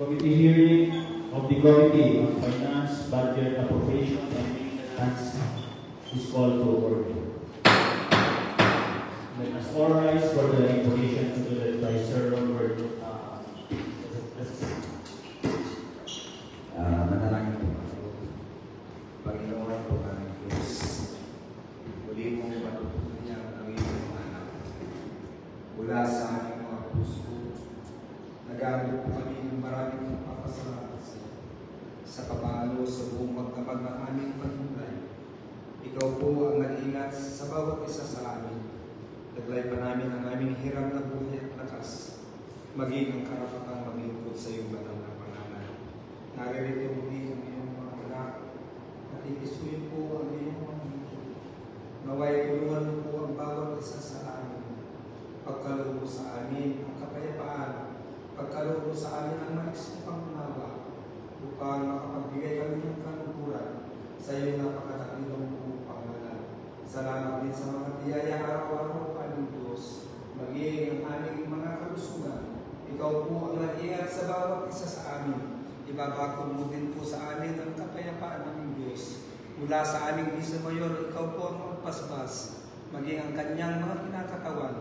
Committee hearing of the Committee on Finance, Budget, Appropriation, and Maintenance is called to order. Let us all rise for the invocation included by Sir Robert. Manalangin po. Panginoon po aming Diyos, muli mong matutunan ang iyong anak. Mula sa aming mga puso, nagamit po kami ng maraming papasalamat sa kapalo sa buong magkapag ng aming pagmulay. Ikaw po ang nag-ingat sa bawat isa sa amin. Naglay pa namin ang aming hirap na buhay at lakas, maging ang karapatang maglingkod sa iyong banal na pangalan. Naririto muli ang iyong mga anak, at ikisuyin po ang iyong mga hingin. Naway tulungan mo po ang bawat isa sa amin. Pagkaloob mo sa amin ang kapayapaan, pagkaloob mo sa amin ang maisong pangunawa, upang makapagbigay kami ng kaluguran sa iyong napakadakilong buong pangalan. Salamat din sa mga biyaya araw-araw aming Diyos, maging ang aming mga kalusugan. Ikaw po ang nag-iingat sa bawat isa sa amin. Ibabakod mo din po sa amin ang kapayapaan ng Diyos. Mula sa aming Bisa Mayor, ikaw po ang magpasbas, maging ang kanyang mga kinakatawan,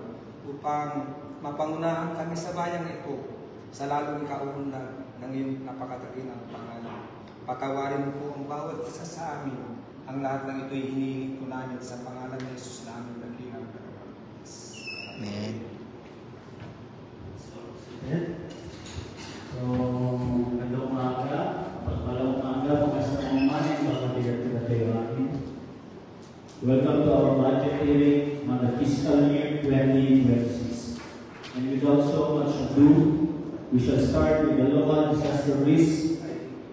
upang mapangunahan kami sa bayang ito sa lalong kaunlad ng iyong napakadakilang pangalan. Patawarin mo po ang bawat isa sa amin. Ang lahat ng ito'y hinihiling ko namin sa pangalan ng Jesus na aming dakilang tagapagligtas. Amen. So, magandang umaga. Pagpalang umaga, magandang umaga, magandang kita tayo akin. Welcome to our budget hearing on the fiscal year 2026. And without so much ado, we shall start with the Local Disaster Risk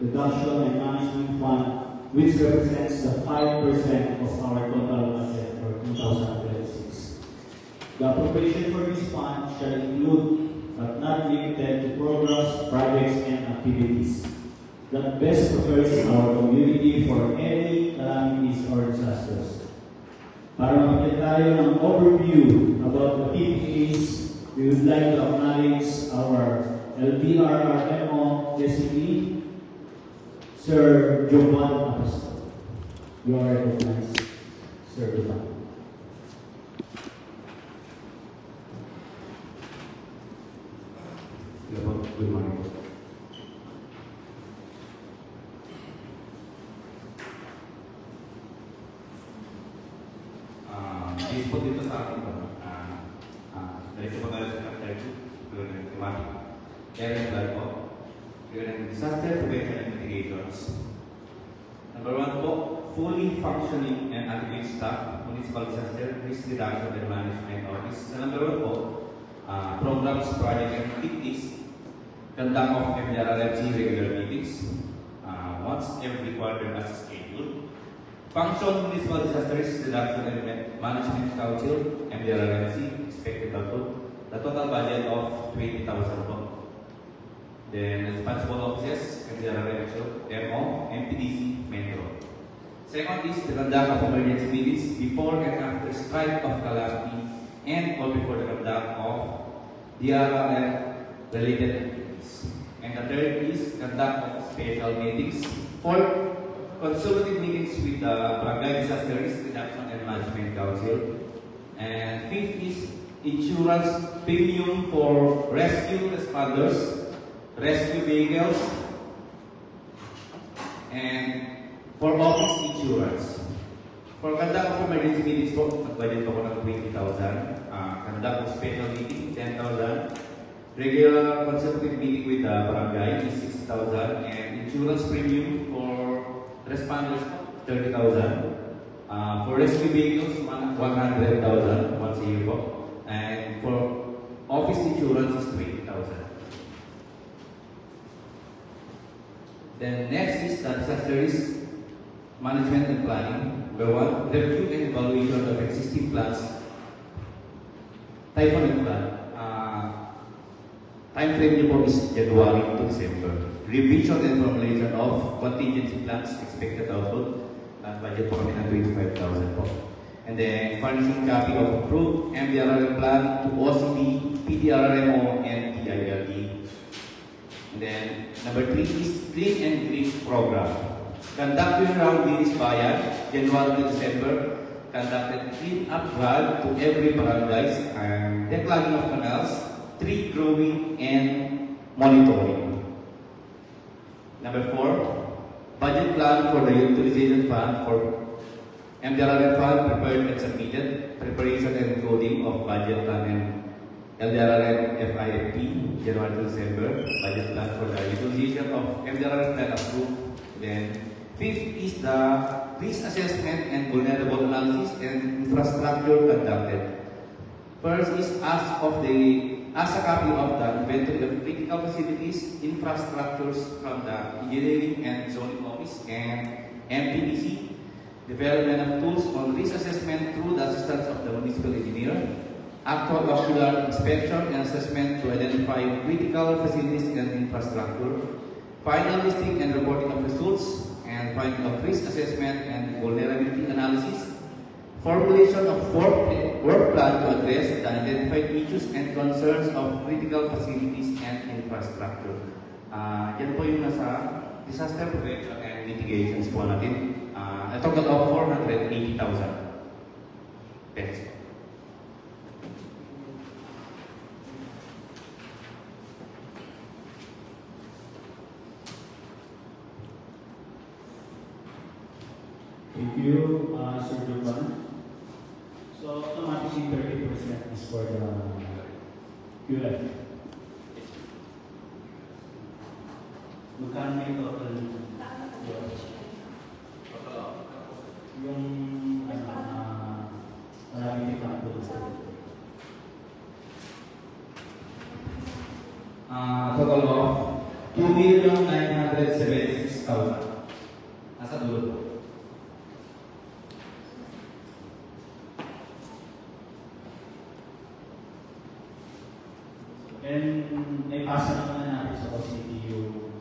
Reduction and Management Fund, which represents the 5% of our total budget for 2026. The appropriation for this fund shall include but not limited to programs, projects, and activities that best prepares our community for any calamities or disasters. Para mabigyan tayo ng overview about the PPAs, we would like to acknowledge our LTRRMO designee, Sir Jovan Apostol. You are recognized, Sir Jovan. Good morning. This po dito sa akin po, diretso po tayo sa chapter 2, yung thematic. Kaya rin po, yung disaster prevention and mitigations. Number 1 po, fully functioning and adequate staff, municipal disaster risk reduction and management office. Sa number 1 po, programs, projects, and activities, conduct of MDRRMC regular meetings once every quarter as scheduled. Function Municipal Disaster Risk Reduction and Management Council, MDRRMC, expected output, the total budget of 20,000 po. Then responsible offices, MDRRMC, MO, MPDC, Metro. Second is the conduct of emergency meetings before and after strike of calamity and or before the conduct of DRRM related activities. And the third is conduct of special meetings. Fourth, consultative meetings with the Barangay Disaster Risk Reduction and Management Council. And fifth is insurance premium for rescue responders, rescue vehicles, and for office insurance. For conduct of emergency meetings po, nag-budget po ng 20,000. Conduct of special meeting, 10,000. Regular consultative meeting with the barangay is 6,000. And insurance premium for responders, 30,000. For rescue vehicles, 100,000 once a year po. And for office insurance is 20,000. Then next is the disaster risk management and planning. Number 1, review and evaluation of existing plans. Type 1 plan. Time frame niyo po is January to December. Revision and formulation of contingency plans, expected output. Budget po kami ng 25,000 po. And then furnishing copy of approved MDRRM plan to OCD, PDRRMO, and PILD. And then number 3 is Clean and Green Program. Conducted around Linis Bayan, January to December, conducted clean up drive to every barangays and declogging of canals, tree growing and monitoring. Number 4, budget plan for the utilization fund for MDRRM fund prepared and submitted, preparation and coding of budget plan and LDRRM FIFP, January to December, budget plan for the utilization of MDRRM plan approved. Then 5th is the risk assessment and vulnerable analysis and infrastructure conducted. First is as a copy of the inventory of critical facilities, infrastructures from the Engineering and Zoning Office and MPDC, development of tools on risk assessment through the assistance of the municipal engineer, actual ocular inspection and assessment to identify critical facilities and infrastructure, final listing and reporting of results, and finding of risk assessment and vulnerability analysis, formulation of work plan to address the identified issues and concerns of critical facilities and infrastructure. Yan po yung nasa disaster prevention and mitigations po natin. A total of 480,000 pesos. Thank you, Sir Jovan. So, automatically 30% is for the QF. Magkano may total? Yung maraming factor sa Total of 2,976,000. Nasa dulo po. And may pasa naman natin sa CTU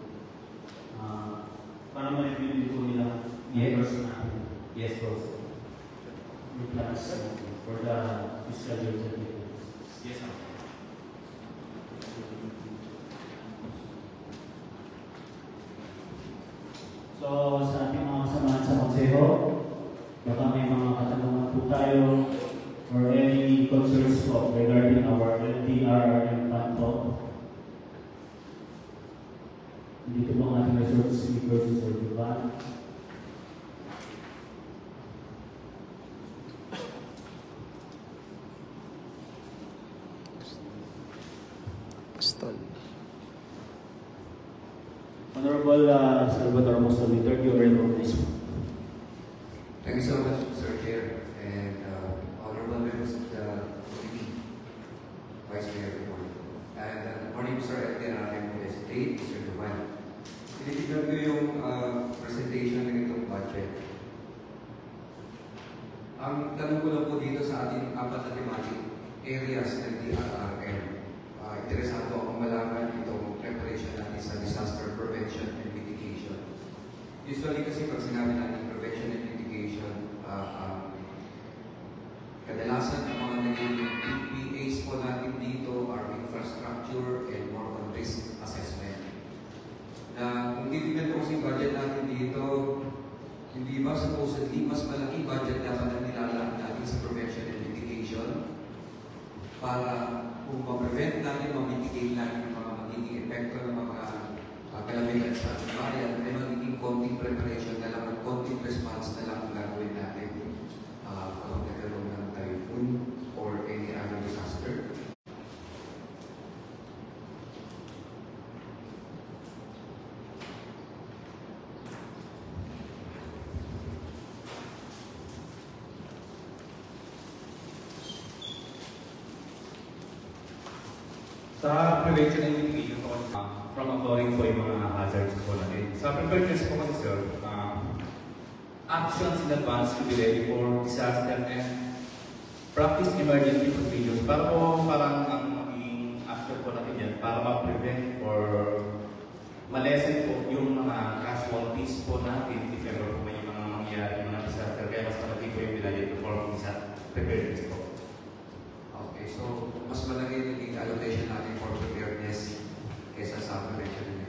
para ma-review din po nila numbers natin. Yes, boss. Yung plans for the fiscal year 2020. Yes, ma'am. So, sa ating mga kasamahan sa konseho, baka may mga katanungan po tayo or any concerns po regarding our LDRRM fund po. Dito po ang ating resource speakers sa Jovan. Honorable Salvador Mostoli, third you are recognized. Thank you so much, Sir Chair, and honorable members of the committee, Vice Mayor, good morning. And good morning, Sir LDRRM Estate, Mr. Jovan. Tinitignan ko yung presentation ng itong budget. Ang tanong ko lang po dito sa ating apat na thematic areas ng DRRM. Interesado akong malaman itong preparation natin sa disaster prevention and mitigation. Usually kasi pag sinabi natin prevention and mitigation, kadalasan ang mga naging PPAs po natin dito are infrastructure and more on risk assessment. Na kung titignan ko kasi budget natin dito, hindi ba supposedly mas malaki budget dapat na nilalaan natin sa prevention and mitigation para kung ma-prevent natin, ma-mitigate natin yung mga magiging epekto ng mga kalamidad sa ating bayan, ay magiging konting preparation na lang at konting response na lang ang gagawin natin kapag nagkaroon ng typhoon or any other disaster. Sa prevention and mitigation po, from occurring po yung mga hazards po natin. Sa preparedness po kasi sir, actions in advance to be ready for disaster and practice emergency procedures. Para po parang ang maging action po natin yan para ma-prevent or ma-lessen po yung mga casualties po natin if ever po may mga mangyayari, yung mga disaster. Kaya mas malaki po yung binayad for disaster preparedness po. Okay, so mas malaki yung allocation natin for preparedness kaysa sa prevention and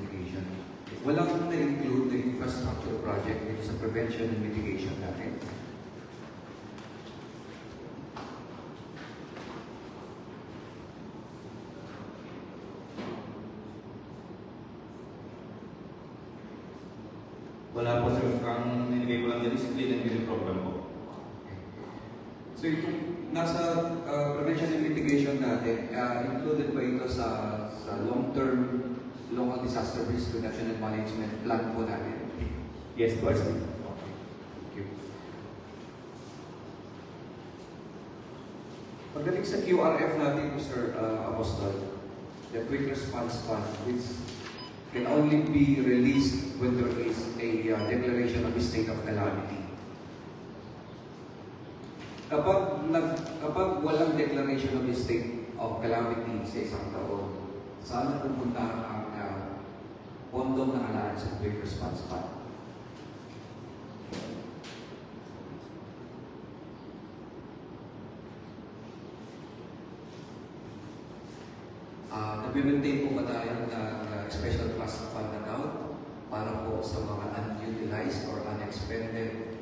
walang na-include na infrastructure project dito sa prevention and mitigation natin. Wala po sir, ang nilagay ko lang dyan is clean and green program po. So itong nasa prevention and mitigation natin, included ba ito sa long-term local disaster risk reduction and management plan po natin? Yes po, sir. Okay. Thank you. Pagdating sa QRF natin, Mr. Apostol, the Quick Response Fund, which can only be released when there is a declaration of a state of calamity. Kapag walang declaration of a state of calamity sa isang taon, saan pupunta ang pondong nakalaan sa Quick Response Fund? Nag-maintain po ba tayo ng special trust fund account para po sa mga unutilized or unexpended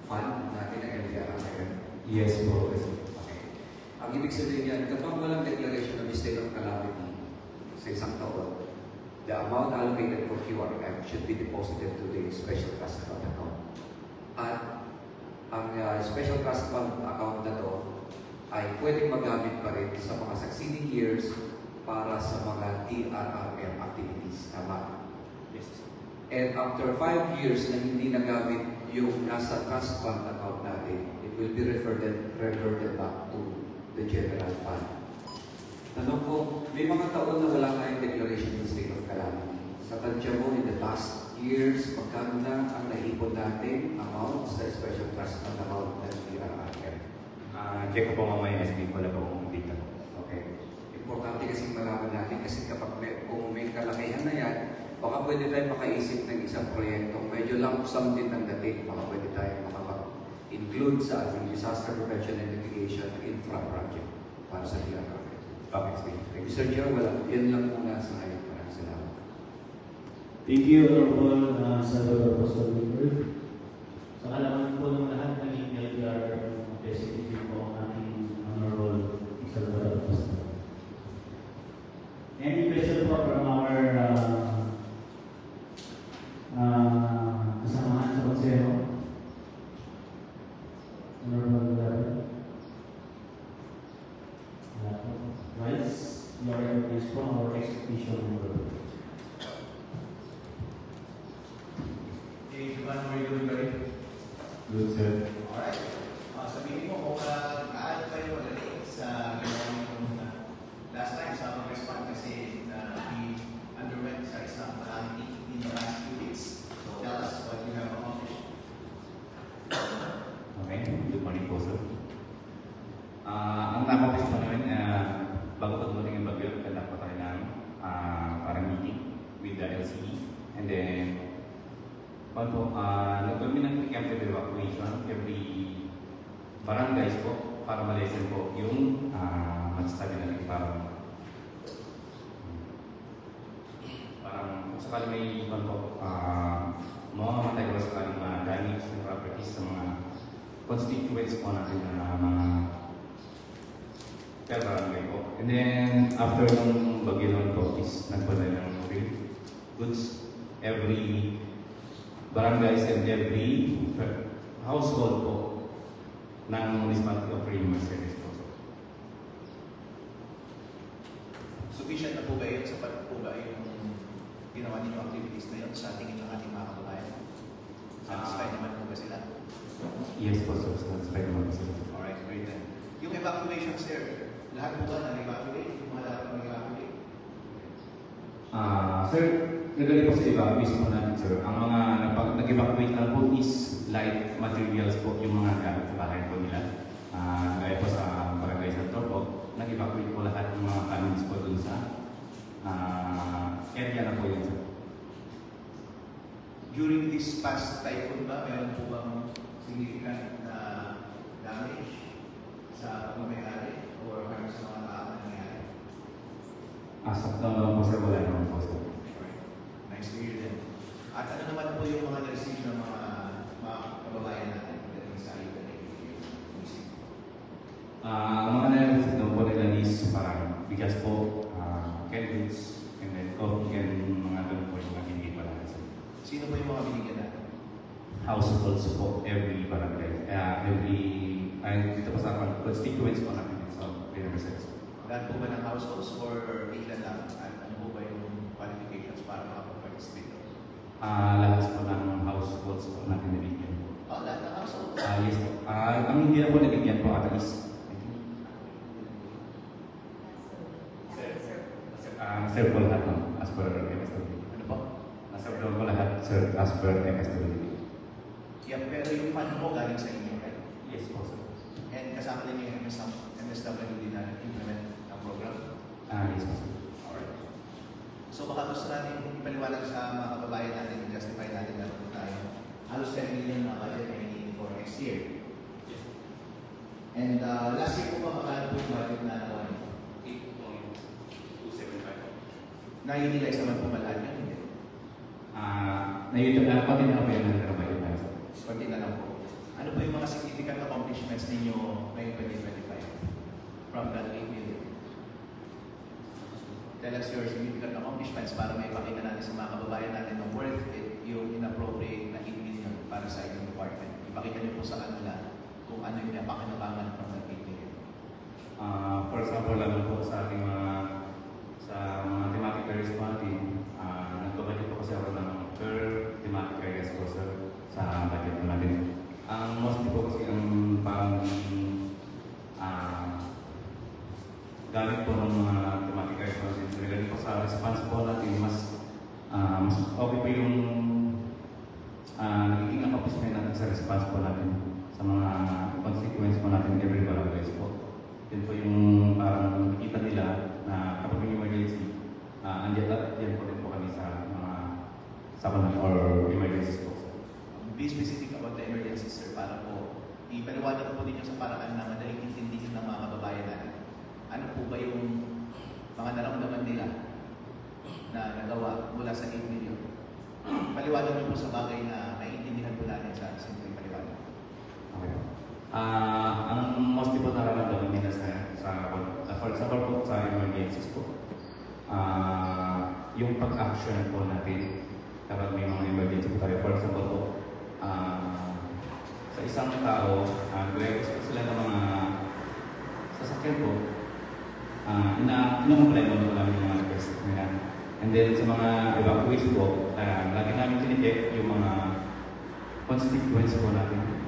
fund natin na LDRRM? Yes po. Okay. Ang ibig sabihin yan, kapag walang declaration of state of calamity sa isang taon, the amount allocated for QRF should be deposited to the special trust fund account. At ang special trust fund account na to ay pwedeng magamit pa rin sa mga succeeding years para sa mga DRRM activities. Tama? Yes. And after 5 years na hindi nagamit yung nasa trust fund account natin, it will be reverted back to the general fund. Tanong ko, may mga taon na wala tayong declaration of state of calamity. Sa tansya mo, in the past years, magkano na ang naipon natin amount sa special trust fund account ng DRRM? Check ko po mamaya SB, wala po akong data. Okay. Importante kasi malaman natin kasi kung may kalakihan na yan, baka pwede tayo makaisip ng isang proyekto. Medyo lump sum din ng dating. Baka pwede tayo makapag-include sa ating disaster prevention and mitigation infra project para sa DRRM. Okay, Thank you, Sir Joe. Yan lang muna sa ngayon. Maraming salamat. Thank you, Honorable Salvador Apostol Wilbert. Sa kalaman po ng lahat ng LDR executive po ang ating Honorable Salvador Apostol. Any question po from our kasamahan sa konseho? Honorable Wilbert? Wala po. Vice, you are recognized po our execution Honorable. Hey, Juan, how are you doing, buddy? Good, sir. Alright. Sabihin mo kung kaano kayo magaling sa ginawa nyo last time sa pag-respond kasi we underwent sa isang calamity in the last few weeks. So tell us what you have accomplished. Okay, good morning po, sir. Ang na-accomplish po namin, bago po dumating yung bagyo, nagkanda po tayo ng parang meeting with the LCE. And then, nagpagmin ng preemptive evacuation every barangays po para ma-lessen po yung masasabi natin parang kung sakali may ibang po mamamatay ko sakali mga damage na properties sa mga constituents po natin na mga per barangay po. And then after nung bagyo naman po is nagpadala ng goods every barangays and every household po ng municipality of Rimar Service po. Sufficient na po ba yun? Sapat po ba yung ginawa ninyo activities na yun sa tingin ng ating mga kababayan? Satisfied naman po ba sila? Yes po, sir. Satisfied naman po sila. Alright, great then. Yung evacuation, sir, lahat po ba na-evacuate? Yung mga dapat mag-evacuate? Sir, nagaling po sa evacuation po natin, sir. Ang mga nag-evacuate na po is light materials po yung mga gamit sa bahay po nila. Gaya po sa Barangay Santor po, nag-evacuate po lahat ng mga families po dun sa area na po yun, sir. During this past typhoon ba, meron po bang significant na damage sa pagmamayari o sa mga tao na nangyari? As of now naman po, sir, wala naman po, sir. Nice po yung mga na-receive ng mga kababayan natin pagdating sa Ayuda na Ang mga na-receive po nila is parang bigas po, candles, and then coffee, and mga ganun po yung mga hindi pa natin. Sino po yung mga binigyan natin? Households po, every barangay. Dito po sa constituents po natin sa University. Lahat po ba ng households or ilan lang? At ano po ba yung qualifications para makapag-participate? Lahat po ng households po natin nabigyan. Lahat ng households? Yes po. Ang hindi na po nabigyan po ata is sir po lahat no? As per MSW. Ano po? Sir po lahat, sir, as per MSW. Yeah, pero yung fund mo galing sa inyo, right? Yes po, sir. And kasama din yung MSW din na implement ang program? Yes po, sir. Alright. So baka gusto natin ipaliwanag sa mga kababayan natin, justify natin na ito tayo. Halos 10 million na budget na hinihingi for next year. And last year po ba magkano po yung budget na nakuha niyo? 8.275. Na-utilize naman po malahat yun, hindi? Na-utilize pa din ako yung nagtrabaho. Pati na lang po. Ano po yung mga significant accomplishments ninyo ngayong 2025 from that 8 million? Tell us your significant accomplishments para may pakita natin sa mga kababayan natin na worth it yung inappropriate na 8 million para sa inyong department. Ipakita niyo po sa kanila kung ano yung napakinabangan from that 8 million. For example, lalo po sa ating mga thematic areas po natin, nagpabudget po kasi ako ng per thematic areas po sa budget po natin. Ang mostly po kasi ang parang gamit po ng mga thematic areas po natin. Regarding po sa response po natin, mas okay po yung nagiging accomplishment natin sa response po natin sa mga constituents po natin every barangays po. Yun po yung parang nakikita nila na kapag may emergency, andiyan po rin po kami sa mga sabanan or emergencies po. Be specific about the emergency, sir, para po ipaliwanag po ninyo sa paraan na madaling intindihin ng mga kababayan natin. Ano po ba yung mga naramdaman nila na nagawa mula sa 8 million? Paliwanag niyo po sa bagay na naiintindihan po natin sa simpleng paliwanag. Okay. Ang mostly po nararamdaman nila for example po sa emergencies po, yung pag-action po natin kapag may mga emergency po tayo. For example po, sa isang tao, gagawin sila ng mga sasakyan po, ina-comply mo namin yung mga request nila. And then sa mga evacuation po, lagi namin tinitik yung mga constituents po natin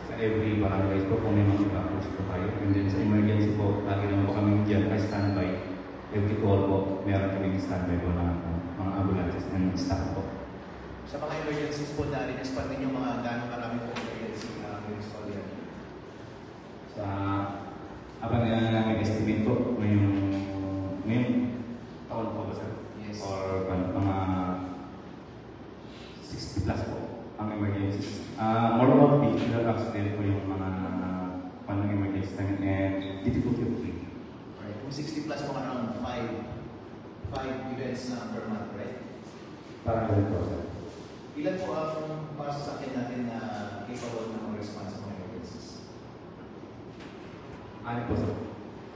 sa every barangay po kung may mga evacuation po tayo. And then sa emergency po, lagi naman po kami dyan ay standby. Every call po, meron kami standby po na mga ambulances and staff po. Sa mga emergencies po na rin-respond ninyo mga gano'ng karami po emergency na rin-respond yan? Sa abang namin estimate po, ngayong taon po ba sir? Yes. Or mga 60 plus po ang emergencies. More about vehicular accident po yung mga emergencies namin and difficulty of breathing. Right. Kung 60 plus po around 5 events na per month, right? Parang ganun po sir. Ilan po ang pasasakyan natin na capable na mag-respond sa mga emergencies? Ano po sir?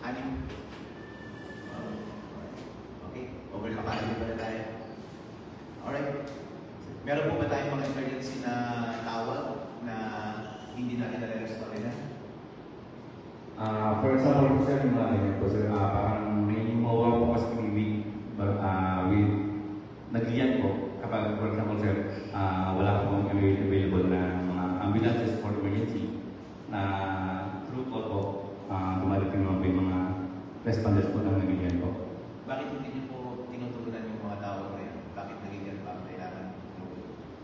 6? Okay. Over capacity ba na tayo? Alright. Meron po ba tayong mga emergency na tawag na hindi natin nare-respond nila? For example po sir, yung mga po sir, parang may MOA po kasi with nagliyan po kapag for example sir, wala po available na mga ambulances for emergency na through call po, dumadating naman po yung mga responders po na nagliyan po. Bakit hindi niyo po tinutugunan yung mga tawag na yan? Bakit nagigyan pa ang kailangan?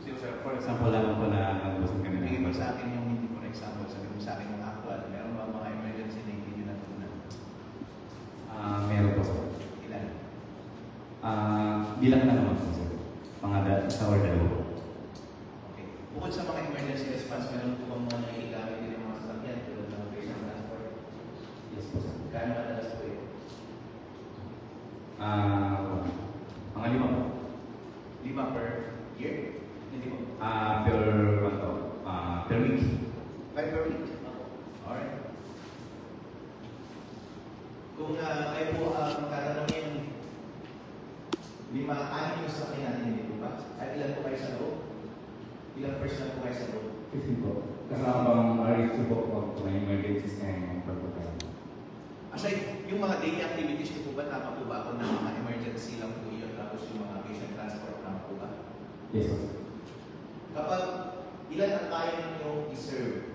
So sir, for example, lang po na nag-usap kami Bigay mo sa akin yung hindi ko na example, sabi mo sa akin yung actual. Meron ba mga emergency na hindi niyo natutunan? meron po sir. Ilan? Bilang na naman po sir. Mga isa or dalawa po. Okay. Bukod sa mga emergency response, meron po bang mga naigamit din ng mga sasakyan tulad ng patient transport? Yes po sir. Gaano kadalas po yun? Mga 5 po. 5 per year? Hindi po. Per week. 5 per week. Alright. Kung kayo po ang tatanungin, 5-6 yung sakyan natin, hindi po ba? At ilan po kayo sa loob? Ilang person po kayo sa loob? 15 po. Kasama bang RHQ po kung may emergencies na yung pagpapalala? Aside, yung mga daily activities niyo po ba, tama po ba ako na mga emergency lang po yun, tapos yung mga patient transport, tama po ba? Yes, sir. Kapag ilan ang kaya ninyong i-serve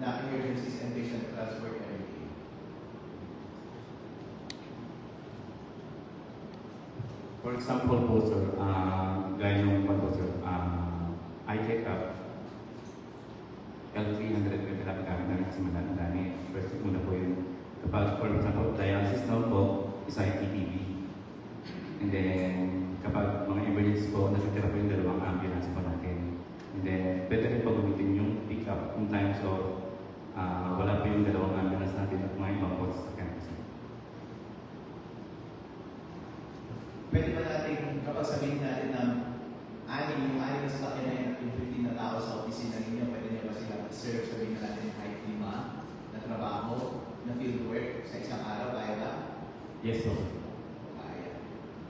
na emergencies and patient transport every day? For example po, sir, gaya nung po, sir, I check up, L300 yung therapy gamit namin kasi ang dami. First, muna po yun. Kapag, for example, dialysis down po, isa IPTV. And then, kapag mga emergency po, nasitira po yung 2 ambulance po natin. And then, pwede rin po gamitin yung pick up in times of wala po yung 2 ambulance natin at mga ibang po sa campus. Pwede ba natin, kapag sabihin natin na yung 6 na sasakyan na yun at yung 15 na tao sa opisina ninyo, pwede niya ba sila serve, sabihin na natin kahit 5 na trabaho, na field work sa isang araw, kaya ba? Yes, po. Kaya.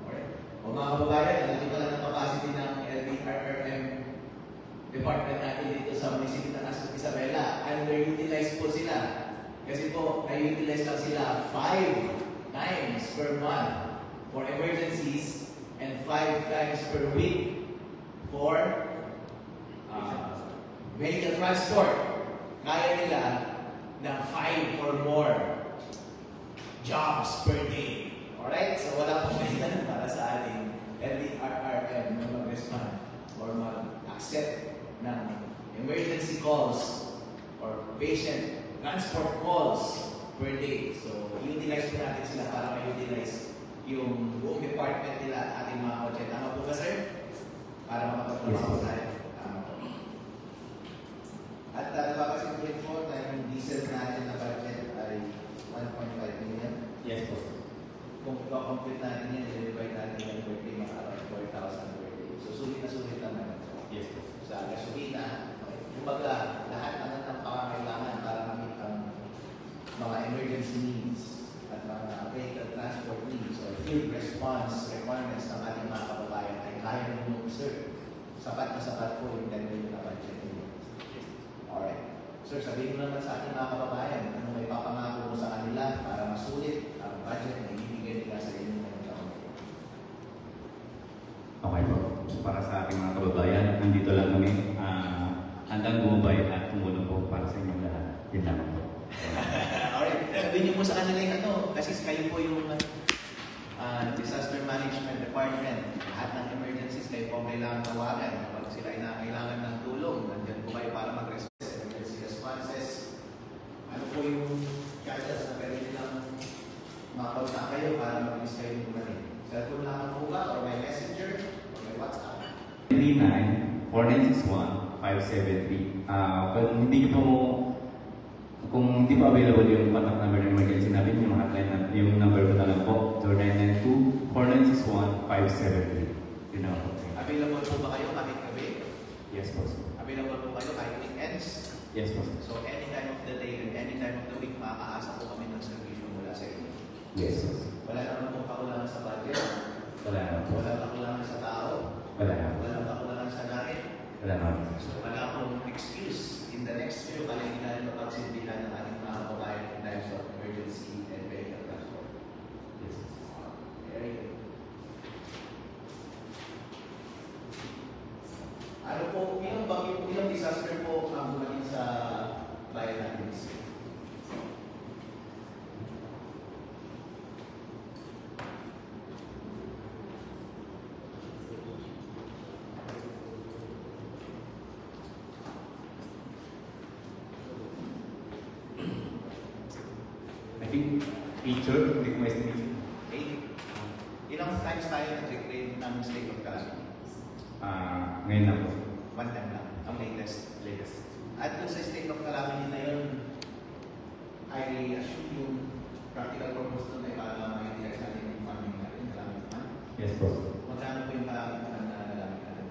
Alright. O mga kababayan, alam ko lang ang capacity ng LDRRM department natin dito sa Municipio ng Isabela. Underutilized po sila. Kasi po, na-utilize lang sila 5 times per month for emergencies and 5 times per week for vehicle transport. Kaya nila ng 5 or more jobs per day. Alright? So wala pong kailangan para sa ating LDRRM na mag-respond or mag-accept ng emergency calls or patient transport calls per day. So, i-utilize po natin sila para ma-utilize yung buong department nila at ating mga kotse. Tama po ba, sir? Para makapagtrabaho tayo. Tama po. At napapasin po na yung diesel natin na budget ay 1.5 million. Yes, po. Kung i-complete natin yan, i-divide natin yung per day, mga 4,000 per day. So, sulit lang naman po. Yes, po. Sa gasolina, kumbaga, lahat naman ng pangangailangan para ma-meet ang mga emergency needs at mga vehicle transport needs or field response requirements ng ating mga kababayan ay kaya nyo serve. Sapat na sapat po yung 10 million na budget nyo. Alright. Sir, sabihin mo naman sa ating mga kababayan, ano may papangako mo sa kanila para masulit ang budget na ibibigay nila sa inyo ngayong taon. Okay po. Para sa ating mga kababayan, nandito lang kami. Handang bumabay at tumulong po para sa inyong lahat. Yun lang po. Alright. Sabihin niyo po sa kanila yung ano, kasi kayo po yung disaster management department. Lahat ng emergencies kayo po kailangan tawagan. Kapag sila ay nangailangan ng tulong, nandiyan po kayo para mag-respond sa emergency responses. Ano po yung guidance na pwede nilang makapagta kayo para mag-miss kayo yung kumanin? Cellphone lang po ba? Or may messenger? Or may WhatsApp? 39-461-573. Kung hindi pa available yung contact number ng emergency namin, yung hotline na, yung number ko na lang po, 0992-496-1573. Yun na po. Available po ba kayo kahit gabi? Yes po. Available po kayo kahit weekends? Yes po. So any time of the day and any time of the week, makakaasa po kami ng servisyo mula sa inyo. Yes po. Wala naman pong kakulangan sa budget. Wala na po. Wala kakulangan sa tao. Wala na po. Wala kakulangan sa gamit. Wala na po. So wala pong excuse. In the next few, kailangan mapagsindihan ng ating mga kababayan in times of emergency and vehicle transport. Yes. Very good. Ano po, ilang disaster po ang bumalik sa bayan natin? I think feature, hindi ko ma-estimate. Ilang times tayo nag-reclaim ng state of calamity? Ngayon na po. One time lang, ang latest. At kung sa state of calamity na yun, I assume yung practical purpose doon ay para ma-utilize natin yung funding natin, calamity fund. Yes po. Magkano po yung calamity fund na nagamit natin?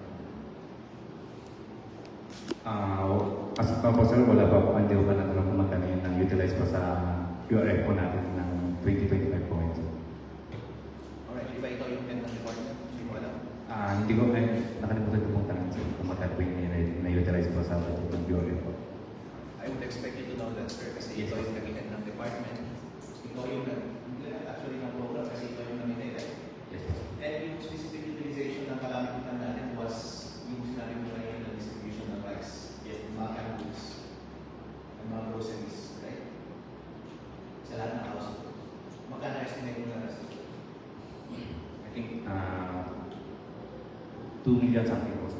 As pa po sir, wala pa po, hindi ko pa natanong kung magkano yun ang utilize po sa URF po natin ng 2025 po ngayon. Alright, iba ikaw yung head ng department? Hindi mo alam? Hindi ko, nakalimutan ko pong tanong sir kung magkano po yung na-utilize po sa budget ng URF po. I would expect you to know that, sir, kasi ikaw yung naging head ng department. Ikaw yung actually ng program kasi ikaw yung naminay, right? Yes. And yung specific utilization ng calamity fund natin was yung sinabi mo na yun, the distribution ng rice, yung mga canned goods, and mga groceries, right? Sa lahat ng household. Magkano estimate mo na rest? I think 2 million something po sir.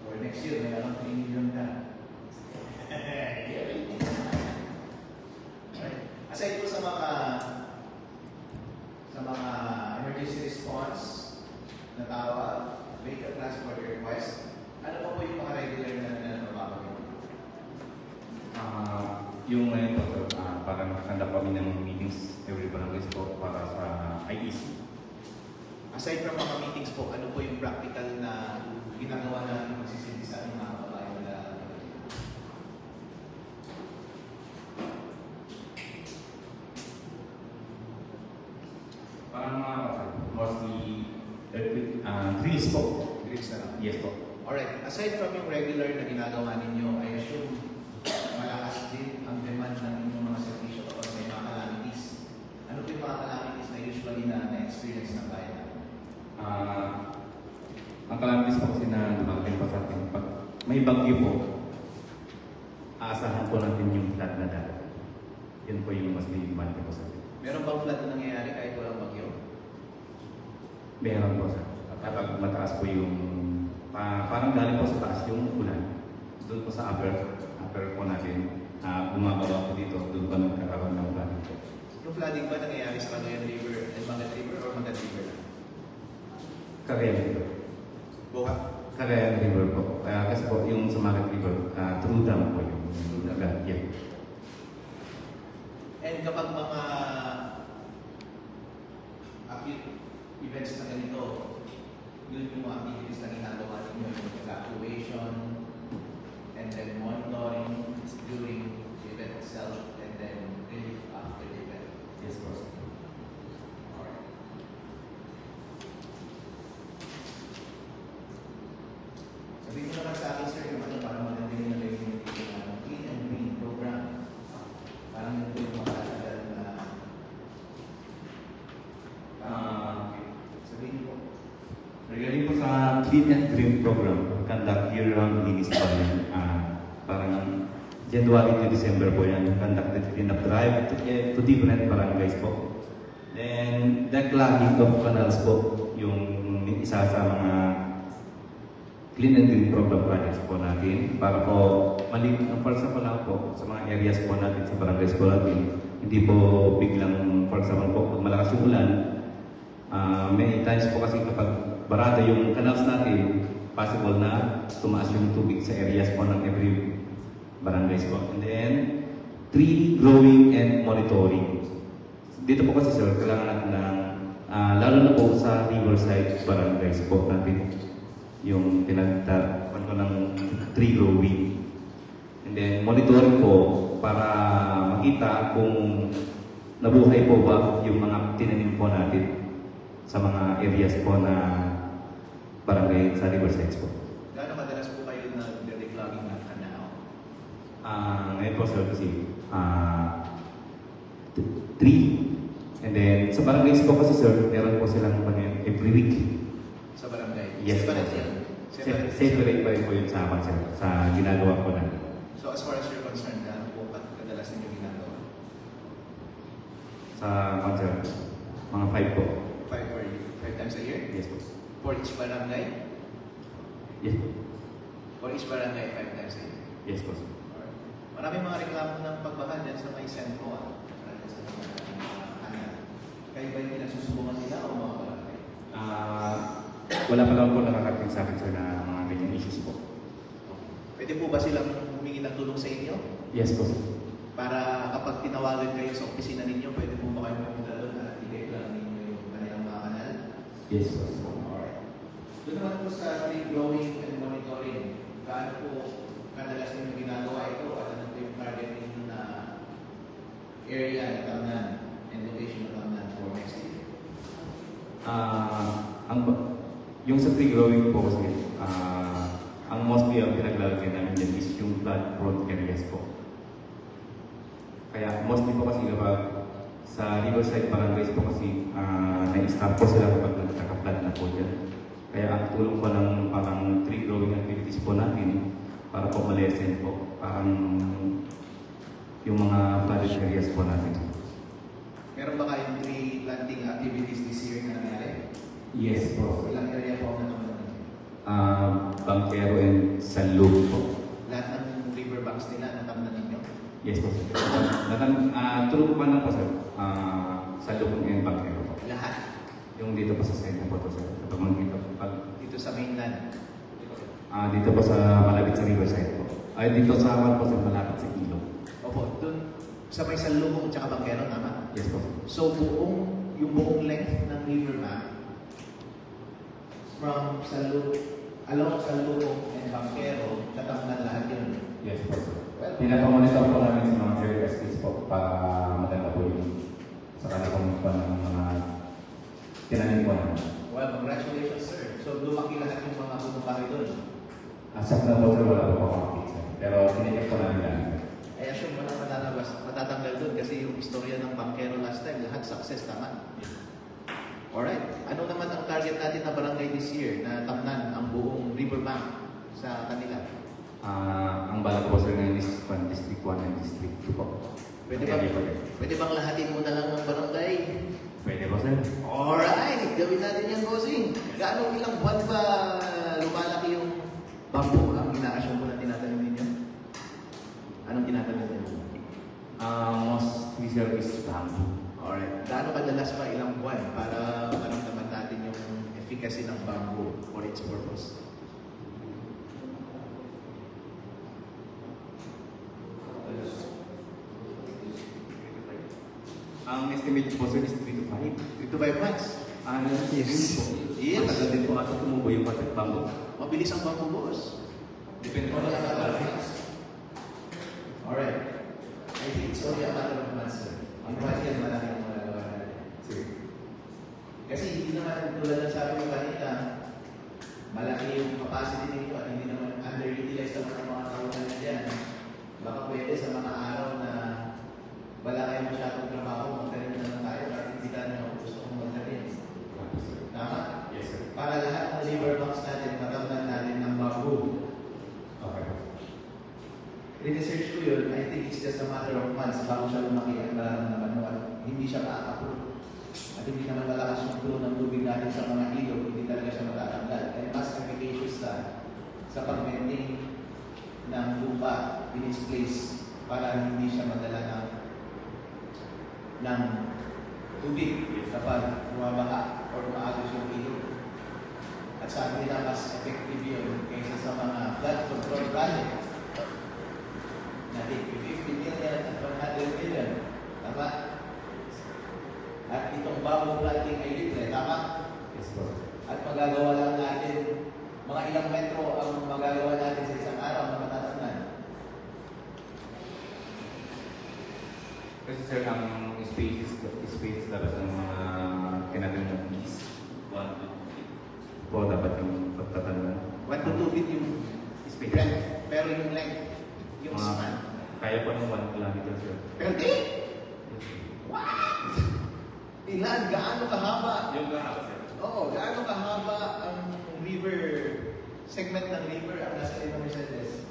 Or next year, may alam 3 million ka. Right. Aside po sa mga emergency response na tawag, vehicle transport request, ano pa po yung mga regular na nababag nyo? Yung ngayon po sir, parang nakakanda kami ng meetings every barangays po para sa IEC. Aside from mga meetings po, ano po yung practical na ginagawa natin magsisilbi sa ating mga kababayan na Parang mostly drills po. drills na lang? Yes po. Alright, aside from yung regular na ginagawa ninyo, I assume malakas din ang demand ng inyong mga servisyo kapag may mga calamities. Ano po yung mga calamities na usually na-experience ng bayan natin? Ang calamities po kasi na dumating pa sa atin, pag may bagyo po, aasahan po natin yung flood na dati. Yan po yung mas may demand po sa atin. Meron bang flood na nangyayari kahit walang bagyo? Meron po sir. Kapag mataas po yung, parang galing po sa taas yung ulan, doon po sa upper po natin, bumababa po dito, doon pa nagkakaroon ng flooding po. Yung flooding ba nangyayari sa Cagayan River and Mangat River or Mangat River lang? Cagayan River. Cagayan River po. Kasi po yung sa Mangat River, through dam po yung agad. Yeah. And kapag mga acute events na ganito, yun yung mga activities na ginagawa ninyo, yung evacuation, and then monitoring during the event itself, and then relief after the event. Yes po. Alright. Sabihin mo naman sa akin, sir, yung ano, para magandang na rin yung Clean and Green program. Parang yun po yung makatagal na sabihin mo. Regarding po sa Clean and Green program, conduct year-round municipal parang January to December po yan, conducted clean-up drive to different barangays po. Then, declogging of canals po, yung isa sa mga Clean and Green program projects po natin para po falsa po lang po sa mga areas po natin sa barangays po natin. Hindi po biglang falsa po pag malakas yung ulan. Many times po kasi kapag barada yung canals natin, possible na tumaas yung tubig sa areas po ng every barangays po. And then, tree growing and monitoring. Dito po kasi sir, kailangan natin ng, lalo na po sa riverside barangays po natin, yung tinagtapan ko ng tree growing. And then, monitoring po para makita kung nabuhay po ba yung mga tinanim po natin sa mga areas po na barangay sa riverside po. Gaano madalas po kayo na declogging ng canal? Ngayon po sir kasi 3. And then sa barangays po kasi sir, meron po silang every week. Sa barangay? Yes po. Separate yan? Separate pa rin po yun sa akin sir, sa ginagawa po natin. So as far as you're concerned, gaano po kadalas ninyo ginagawa? Sa sir, mga 5 po. 5 times a year? Yes po. For each barangay? Yes po. For each barangay, 5 times a year? Yes po sir. Alright. Maraming mga reklamo ng pagbaha dyan sa may sentro. Sa kanal. Kayo ba yung pinasusubukan nila o mga barangay? Wala pa lang po nakakarating sa akin sir na mga ganyan issues po. Pwede po ba silang humingi ng tulong sa inyo? Yes po sir. Para kapag tinawagan kayo sa opisina ninyo, pwede po ba kayo pumunta doon at i-check lang ninyo yung kanilang mga kanal? Yes, boss. Alright. Doon naman po sa tree growing and monitoring, gaano po kadalas ninyo ginagawa ito at ano po yung target ninyo na area na Tamnan and location na Tamnan for next year? Yung sa tree growing po kasi, ang mostly ang pinaglalagay namin dyan is yung flood-prone areas po. Kaya mostly po kasi kapag sa Riverside Barangays po kasi na-stop po sila kapag nagkaka-flood na po dyan. Kaya ang tulong po ng parang tree growing activities po natin para po malesen po parang yung mga flooded areas po natin. Meron ba kayong tree planting activities this year na nangyari? Yes po. Ilang area po na naman? Bangkero and Sanlug po. Lahat ng riverbanks nila natamnan ninyo? Yes po sir. Tulong pa lang po sir. Sanlug and Bangkero po. Lahat? Yung dito po sa side na po to sir. Kapag makikita po pag Dito sa mainland? dito po sa malapit sa Riverside po. Ay dito sa Awan po sa malapit sa Ilog. Opo, doon sa may Salubong at saka Bangkero, tama? Yes po. So yung buong length ng riverbank from along Salubong and Bangkero, tatamnan lahat yun. Yes po sir. Well, Pinapamonitor po namin sa mga area estates po para maganda po yung sa kanilang po ng mga tinanim po namin. well, congratulations sir. So lumaki lahat yung mga bumubahay doon. Asap na po sir, wala po ako makikita. Pero tininik po namin lang. I assume wala matatanggal doon kasi yung istorya ng Bangkero last time, lahat success, tama? Alright. Ano naman ang target natin na barangay this year na tamnan ang buong riverbank sa kanila? Ang balak po sir ngayon is District 1 and District 2 po. Pwede bang lahatin mo na lang ng barangay? Pwede po sir. Alright! Gawin natin yan, bossing. Gaano ilang buwan ba lumalaki yung bamboo ang ina-assume mo na tinatanim ninyo? Anong tinatanim ninyo? Mostly sir is bamboo. Alright. Gaano kadalas ba ilang buwan para maramdaman natin yung efficacy ng bamboo for its purpose? Ang estimate po sir is 3 to 5. 3 to 5 months. Yes po. Yes. Tagal din po ata tumubo yung patat bamboo. Mabilis ang bamboo, boss. Depende po Wala sa ka ba? Alright. I think it's only a matter of months, sir. Ang yan, malaki ang magagawa natin. Kasi hindi naman, tulad ng sabi mo kanina, malaki yung capacity ninyo at hindi naman underutilized naman ang mga tao na dyan. Baka pwede sa mga araw na wala kayong masyadong trabaho, magtanim na lang tayo at hindi tayo na gusto kong magtanim. Tama? Yes sir. Para lahat ng riverbanks natin, matamnan natin ng bamboo. Okay. Research ko yun, I think it's just a matter of months bago siya lumaki at nararamdaman mo at hindi siya makakapulot. At hindi naman malakas yung flow ng tubig natin sa mga ilog, hindi talaga siya matatanggal. And mas efficacious sa pag-maintain ng lupa in its place para hindi siya madala ng tubig kapag bumabaha or maagos yung ilog. At sabi nila mas effective yun kaysa sa mga flood control project. Natin 50 million at 100 million. Tama? At itong bamboo planting ay libre. Tama? Yes po. At magagawa lang natin, mga ilang metro ang magagawa natin sa isang araw na matatamnan. Kasi sir, ang space dapat ng mga kinaganda ng is 1 to 2 po dapat yung pagtatanda. 1 to 2 feet yung Space. breadth, pero yung length, yung span. Kaya po ng 1 kilometer sir. Pero di! What? Ilan? Gaano kahaba? Yung kahaba sir. Oo, gaano kahaba ang river, segment ng river ang nasa ibang Mercedes?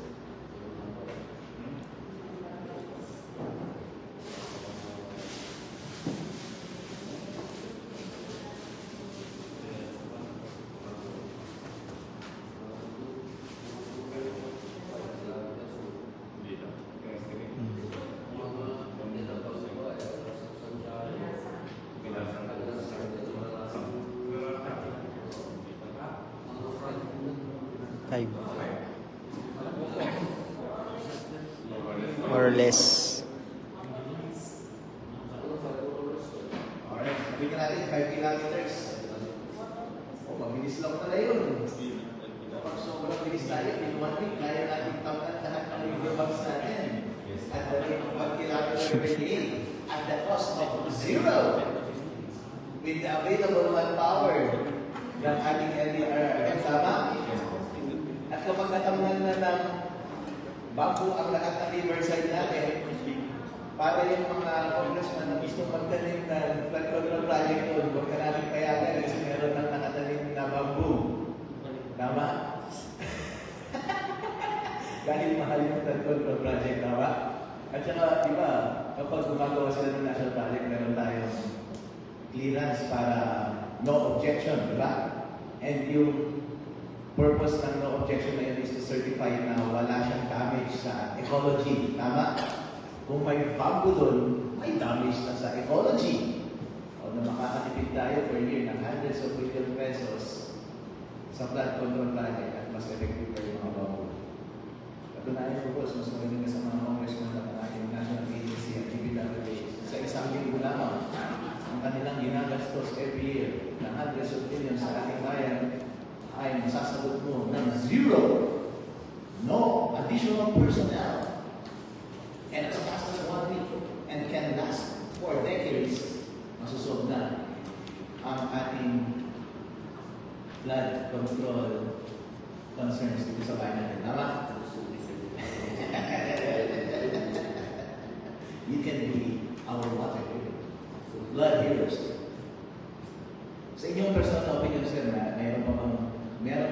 More or less. natin 5 kilometers. O, mabilis lang pala yun. Kapag sobrang bilis tayo, in 1 week, kaya natin tawanan lahat ng riverbanks natin. At the rate of 1 kilometer per day, at the cost of 0. With the available manpower ng ating LDR. Tama? At kapag natamnan na ng bago ang lahat ng riverside natin, para yung mga congressman na gusto magtanim ng flood control project doon, huwag ka natin payagan kasi meron nang nakatanim na bamboo. Tama? Dahil mahal yung flood control project, tama? At saka, di ba, kapag gumagawa sila ng national project, meron tayong clearance para no objection, di ba? And yung purpose ng no objection na yun is to certify na wala siyang damage sa ecology. Tama? Kung may bamboo doon, may damage na sa ecology. O na makakatipid tayo per year ng hundreds of billion pesos sa flood control project at mas effective pa yung mga bamboo. Katunayan ko po, mas magaling na sa mga congressman na ating national agency at DPWH. Sa isang linggo lamang, ang kanilang ginagastos every year na hundreds of billions sa ating bayan ay masasagot mo ng 0. No additional personnel. And as fast as 1 week and can last for decades, masusolve na ang ating flood control concerns dito sa bayan natin. Tama? You can be our water hero. Flood heroes. Sa inyong personal opinion, sir, meron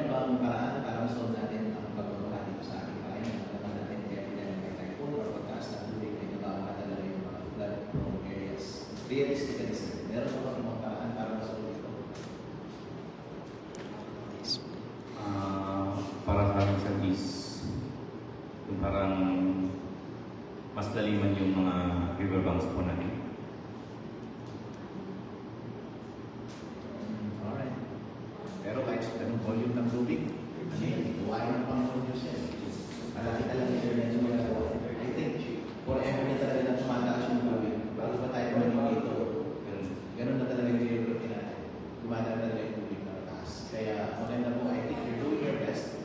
bang paraan para masolve natin ang pagbabaha dito sa ating bayan? Naman natin kaya may typhoon or pagtaas ng tubig na nababaha talaga yung mga flood-prone areas. Realistically, sir, meron bang mga paraan para masolve ito? Para sa akin sa kung parang mas laliman yung mga riverbanks po natin. Alright. Pero kahit sa ganung volume ng tubig, ano yun? Iwain ng Panginoon Diyos yan. Malaki talaga yun yan yung mga gawa. I think, forever na talaga na tumataas yung tubig. Bago pa tayo maling ito, ganun na talaga yung geography natin. Tumataas na talaga yung tubig na mataas. Kaya, maganda po, I think you're doing your best.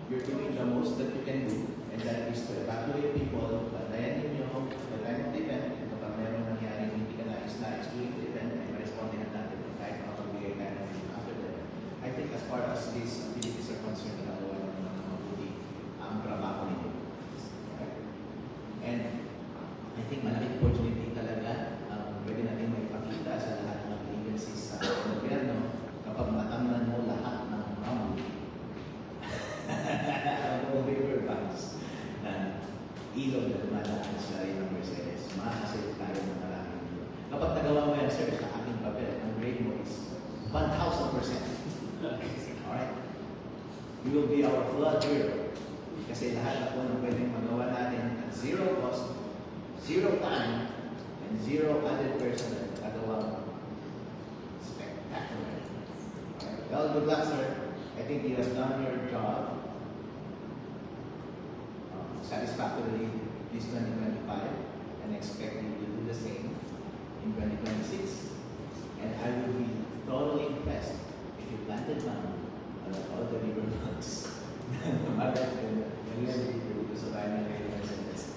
You're doing the most that you can do. And that is to evacuate people, bantayan ninyo, the time of the event, kapag meron nangyari, hindi ka nais-nais during the event, ay ma-respondihan natin kahit makapagbigay tayo ng after that. I think as far as these activities are concerned, nagawa naman ng mabuti ang trabaho ninyo. Okay? And I think malaking opportunity talaga pwede natin maipakita sa lahat ng agencies sa gobyerno kapag matamnan mo lahat ng riverbanks na ilog na dumadaan sa rin ng Mercedes. Makakasave tayo ng maraming ilog. Kapag nagawa mo yan, sir, sa aking papel, ang grade mo is 1,000%. Alright? You will be our flood hero. Kasi lahat na po na pwedeng magawa natin at 0 cost, 0 time, and 0 added person at nagawa mo. Spectacular. Alright. Well, good luck, sir. I think you have done your job satisfactorily this 2025 and expect you to do the same in 2026. And I would be totally impressed if you planted down all the riverbanks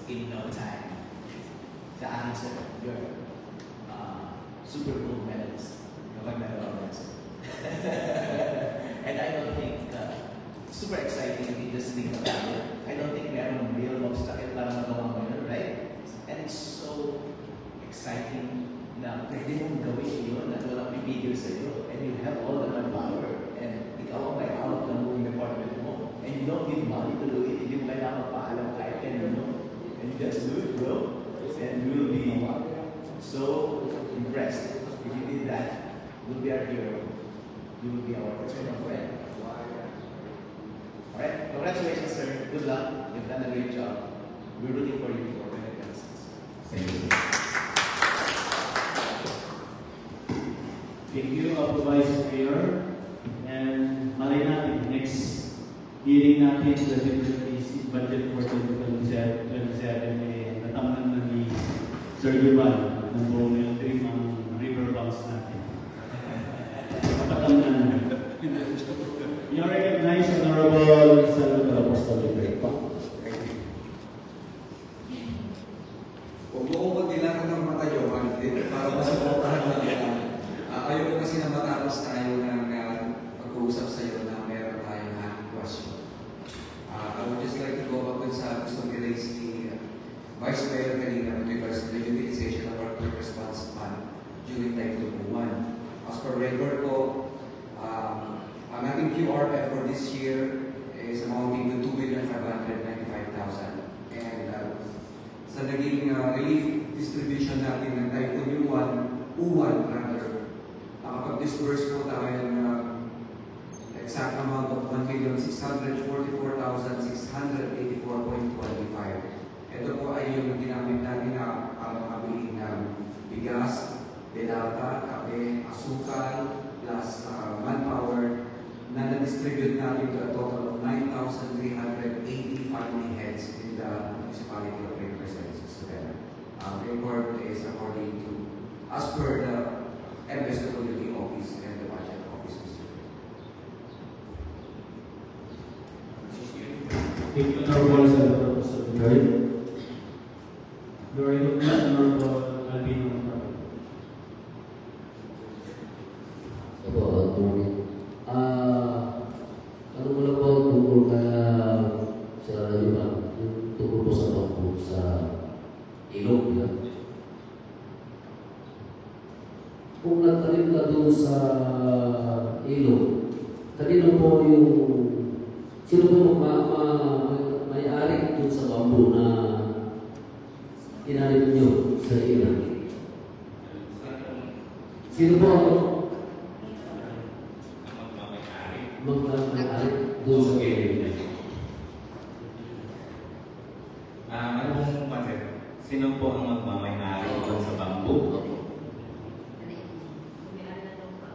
in no time. Sa akin, sir, you're Super Bowl medalist kapag nagawa mo yan, sir. And I don't think super exciting if you just think about it. I don't think meron real obstacle para magawa mo yun, right? And it's so exciting na pwede mong gawin yun at walang pipigil sa'yo. And you have all the manpower. And ikaw ang may hawak ng buong department mo. And you don't need money to do it. Hindi mo kailangan paalam kahit kanino. And just do it, bro. And we'll be so impressed. If you did that, you'll be our hero. You will be our personal friend. Alright? Congratulations, sir. Good luck. You've done a great job. We're rooting for you for 2026. Thank you. Thank you, Vice Mayor. And malay natin, next hearing natin sa budget for 2027 natamnan na ni Sir Yuval ng Bowman Dream ang riverbank promise natin. Patamnan na. You recognize Honorable Senator Apostolic Grepa. Umuukot nila ng matayo, para masuportahan lang nila. Ayoko kasi na matapos tayo ng pag-uusap sa iyo na meron tayong hanging question. I would just like to go back sa gusto ni-raise ni Vice Mayor kanina with regards to the utilization of our quick response fund during Typhoon 1. As per record po, ang ating QRF for this year is amounting to 2,595,000. And sa naging relief distribution natin ng Typhoon U1 rather, nakapag-disburse po tayo ng exact amount of 1,644,684.25. Ito po ay yung ginamit natin na para makabili ng bigas, delata, kape, asukal, plus manpower na na-distribute natin to a total of 9,380 family heads in the municipality of River Services. Report is according to, as per the MSWD office and the budget office. Thank you, Honorable Senator Apostolic Grepa. You recognize Honorable Albino. Ano mo lang po tungkol sa yung tungkol po sa bangko sa ilog yan. Kung nagtanim ka doon sa ilog, kanino po yung sino po may-ari doon sa bangko na tinanim nyo sa ilog? Sino po ang magmamahal doon sa area? Ano pong pansin? Sino po ang magmamayari doon sa bangko?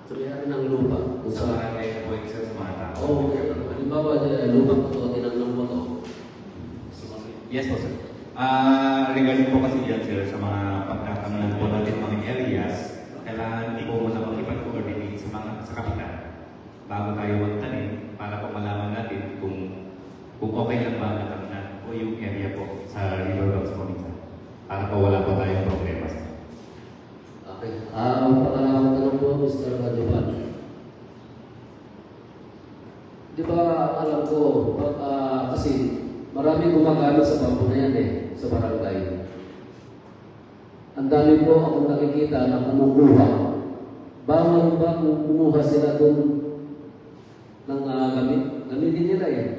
Sabihan ng lupa. Sa barangay po isa sa mga tao? Oo. Halimbawa, lupa ko ito, tinanong mo ito. Yes po, sir. Regarding po kasi yan, sir, sa mga pagkakamalan po natin mga areas, kailangan hindi po muna makipag-coordinate sa kapitan bago tayo magtanim para po malaman natin kung okay lang ba natamnan o yung area po sa Riverbanks po minsan. Para po wala pa tayong problema. Okay. Ang pangalawang tanong po, Mr. Rajuban. Di ba alam ko, kasi maraming gumagamit sa bangko na yan sa barangay. Ang dami po akong nakikita na kumukuha. Bawal ba kung kumuha sila doon ng gamitin nila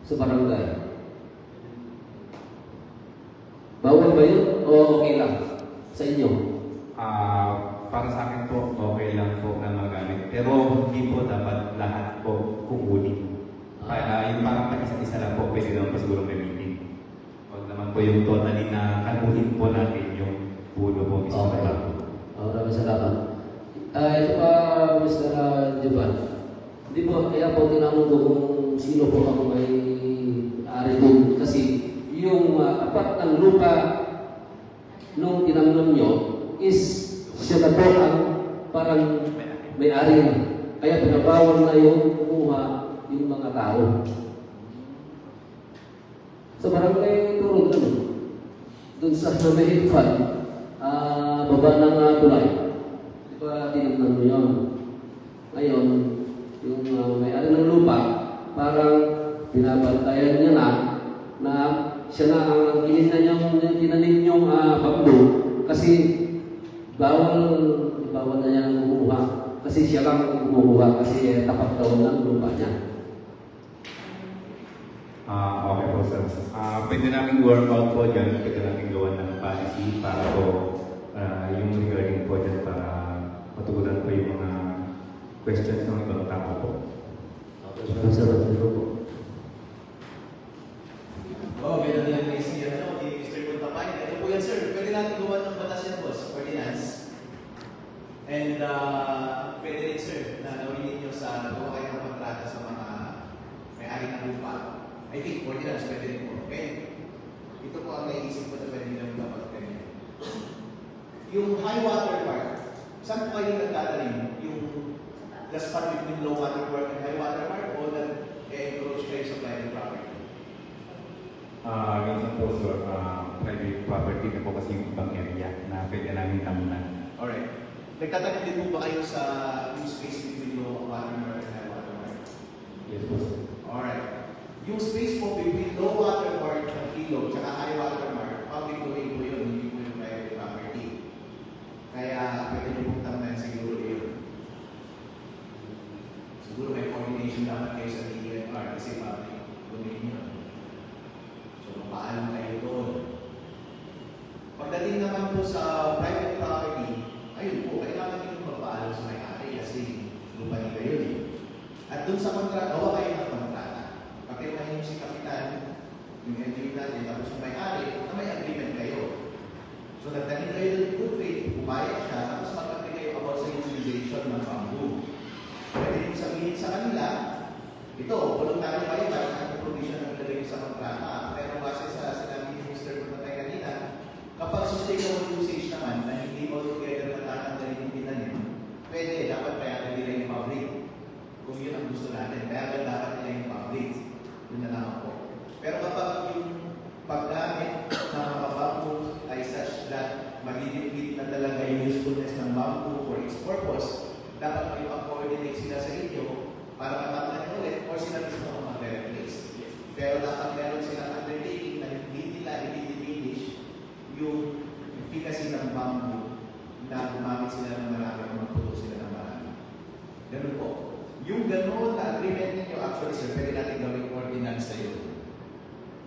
sa barangay? Bawal ba yun o okay lang sa inyo? Para sa akin po, okay lang po na magamit. Pero hindi po dapat lahat po kukunin. Yung parang isa-isa lang po, pwede lang po siguro gamitin. Huwag naman po yung totally na kanuhin po natin yung puno po. Okay. Maraming salamat. Ito pa, Mr. Juban. Hindi po, kaya po tinanong ko kung sino po ang may ari doon. Kasi yung apat ng lupa nung tinanong nyo is siya na po ang parang may-ari na. Kaya pinabawal na yung kumuha yung mga tao. Sa barangay Turog na doon sa Namahin Fund, baba ng tulay. Diba tinanong mo yun? Ngayon, yung may-ari ng lupa, parang binabantayan niya na siya na ang tinanim niyong bangko kasi bawal na niya kumuha kasi siya lang kumuha kasi tapat daw ng lupa niya. Okay po, sir. Pwede namin work out po dyan, pwede namin gawa ng policy para po yung regarding po dyan para matugunan po yung mga questions ng ibang tao po. Salamat po. Meron lang ni Mr. Puntapay. Ito po yan, sir. Pwede natin gawa ng batas yan, boss. Ordinance. And pwede rin, sir, na gawin ninyo sa gawa kayo ng kontrata sa mga may-ari ng lupa. I think ordinance pwede rin po. Okay? Ito po ang naisip ko na pwede nyo dapat kayo. Yung high water part, Saan po kayo nagtatanim? Yung last part between low water mark and high water mark o nag-encroach kayo sa private property? Minsan po, sir, private property na po kasi yung ibang area na pwede namin tamunan. Alright. Nagtatanim din po ba kayo sa yung space between low water mark and high water mark? Yes po, sir. Alright. Yung space po between low water mark ng ilog at high water mark, public domain po yun, hindi po yung private property. Kaya pwede nyo pong tamahan siguro yun. Siguro may coordination dapat kayo sa DENR kasi public domain yun. So, mapaalam kayo doon. Pagdating naman po sa private property, ayun po, kailangan nyo mapaalam sa may-ari kasi lupa nila yun eh. At doon sa kontrata, gawa kayo ng kontrata. Pakirmahin yung si Kapitan, yung entry natin, tapos yung may-ari, na may agreement kayo. So, nagdating kayo doon good faith, pumayag siya, tapos mag-agree kayo about sa utilization ng bamboo. Pwede rin sabihin sa kanila, ito, voluntaryo kayo, parang ang provision ng nilagay sa kontrata. Pero base sa sinabi ni Mr. Pumatay kanina, kapag sustainable usage naman, na hindi altogether matatanggalin yung tinanim, pwede, dapat payagan nila yung public. Kung yun ang gusto natin, payagan dapat nila yung public. Yun na lang ako. Pero kapag yung paggamit ng mga bamboo ay such that magiging na talaga yung usefulness ng bamboo for its purpose, dapat kayo mag-coordinate sila sa inyo para matanggalin ulit or sila mismo ang mag-replace. Pero dapat meron silang undertaking na hindi nila i-diminish yung efficacy ng bamboo na gumamit sila ng marami o magputo sila ng marami. Ganun po. Yung ganun na agreement ninyo, actually sir, pwede natin gawing ordinance na yun.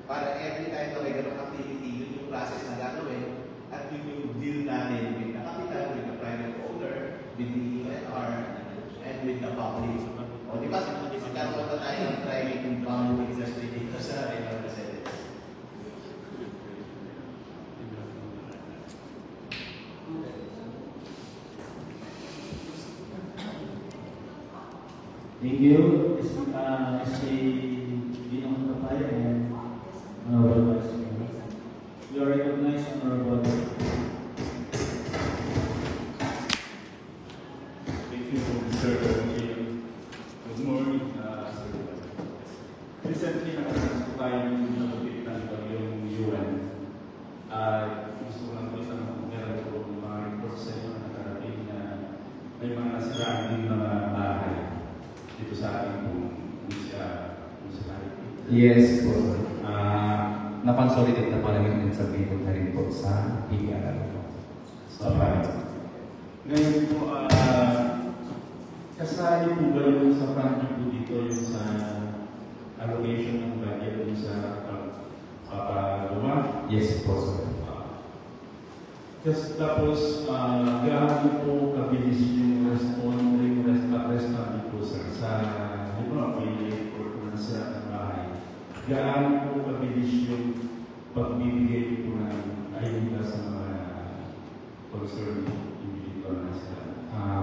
Para every time na may ganun activity, yun yung process na gagawin at yun yung deal natin with the capital, with the private owner, with the ENR, and with the public. O di ba, nagkaroon na tayo ng private yung bamboo industry dito sa Rizal Mercedes. Thank you, SK Dinong Kapay and Honorable Vice Mayor. You are recognized, Honorable. Thank you, Mr. Chair. Good morning, Sir. Recently, nakasas ko tayo ng nabukitan ko yung UN. Gusto ko lang po isang meron ko mga reports sa inyo na nakarating na may mga nasiraan din mga bahay dito sa ating municipality. Yes po, sir. Nakonsolidate na pala yung sabihin na rin po sa PRR. So, ngayon po, kasali po ba yung sa funding po dito yung sa allocation ng budget yung sa papagawa? yes po, sir. Kasi tapos, gaano po kabilis yung response po sir sa, di ba, may ordinansa ng bahay. Gaano po kabilis yung pagbibigay po ng ayuda sa mga concerned individual na sila?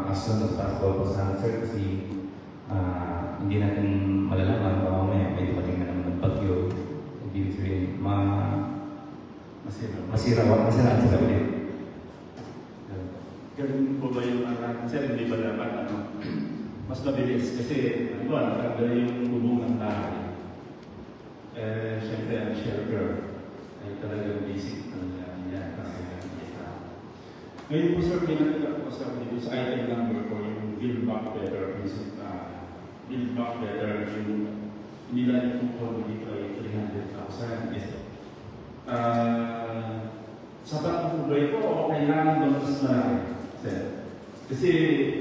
As soon as possible po sa sir kasi hindi natin malalaman baka mamaya may dumating na naman ng bagyo. Hindi rin masira sila ulit. Ganun po ba yung sir, hindi ba dapat mas mabilis? Kasi, ano ba, nakagala yung bubong ng bahay. Siyempre, ang shelter ay talagang basic na yan. Ngayon po sir, pinagkakita ko sa dito sa item number ko yung build back better. Build back better yung nila yung po dito ay 300,000. Yes. Sapat na po ba ito o kailangan ba mas marami? Sir. Kasi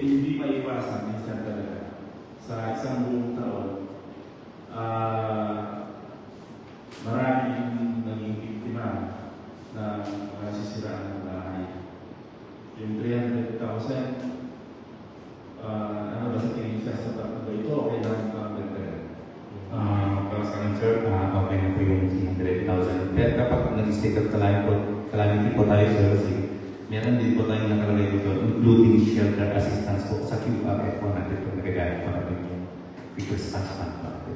hindi maiwasan minsan talaga sa isang buong taon maraming naging biktima ng nasisiraan ng bahay. Yung 300,000 ano ba sa tingin sa sapat na ba ito o kailangan ba ang dagdagan? Para sa akin sir, okay na po yung 300,000. Pero kapag nag-state of calamity po tayo sir, kasi meron din po tayong nakalagay dito, including shelter assistance po sa QRF 100 po nagagamit po natin yung quick response fund po.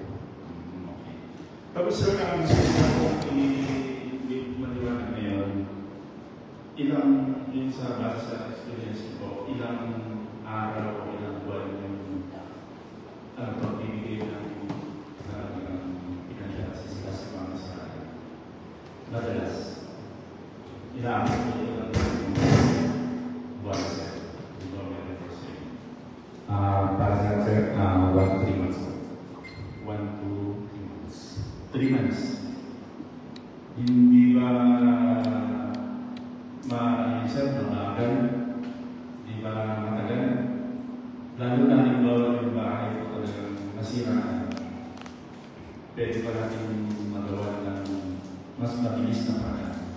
Tapos sir, ang gusto ko i-maliwanag ngayon, ilang yun sa base sa experience ko, ilang araw o ilang buwan yung pagbibigay ng financial assistance sa mga sa madalas. Inaabot ko ilang buwan sa Para sa sir, 1 to 3 months. 1 to 3 months. 3 months. Hindi ba ma-sir, matagal? Hindi ba matagal? Lalo na halimbawa yung bahay ko talagang nasiraan. Pwede pa natin magawa ng mas mabilis na paraan.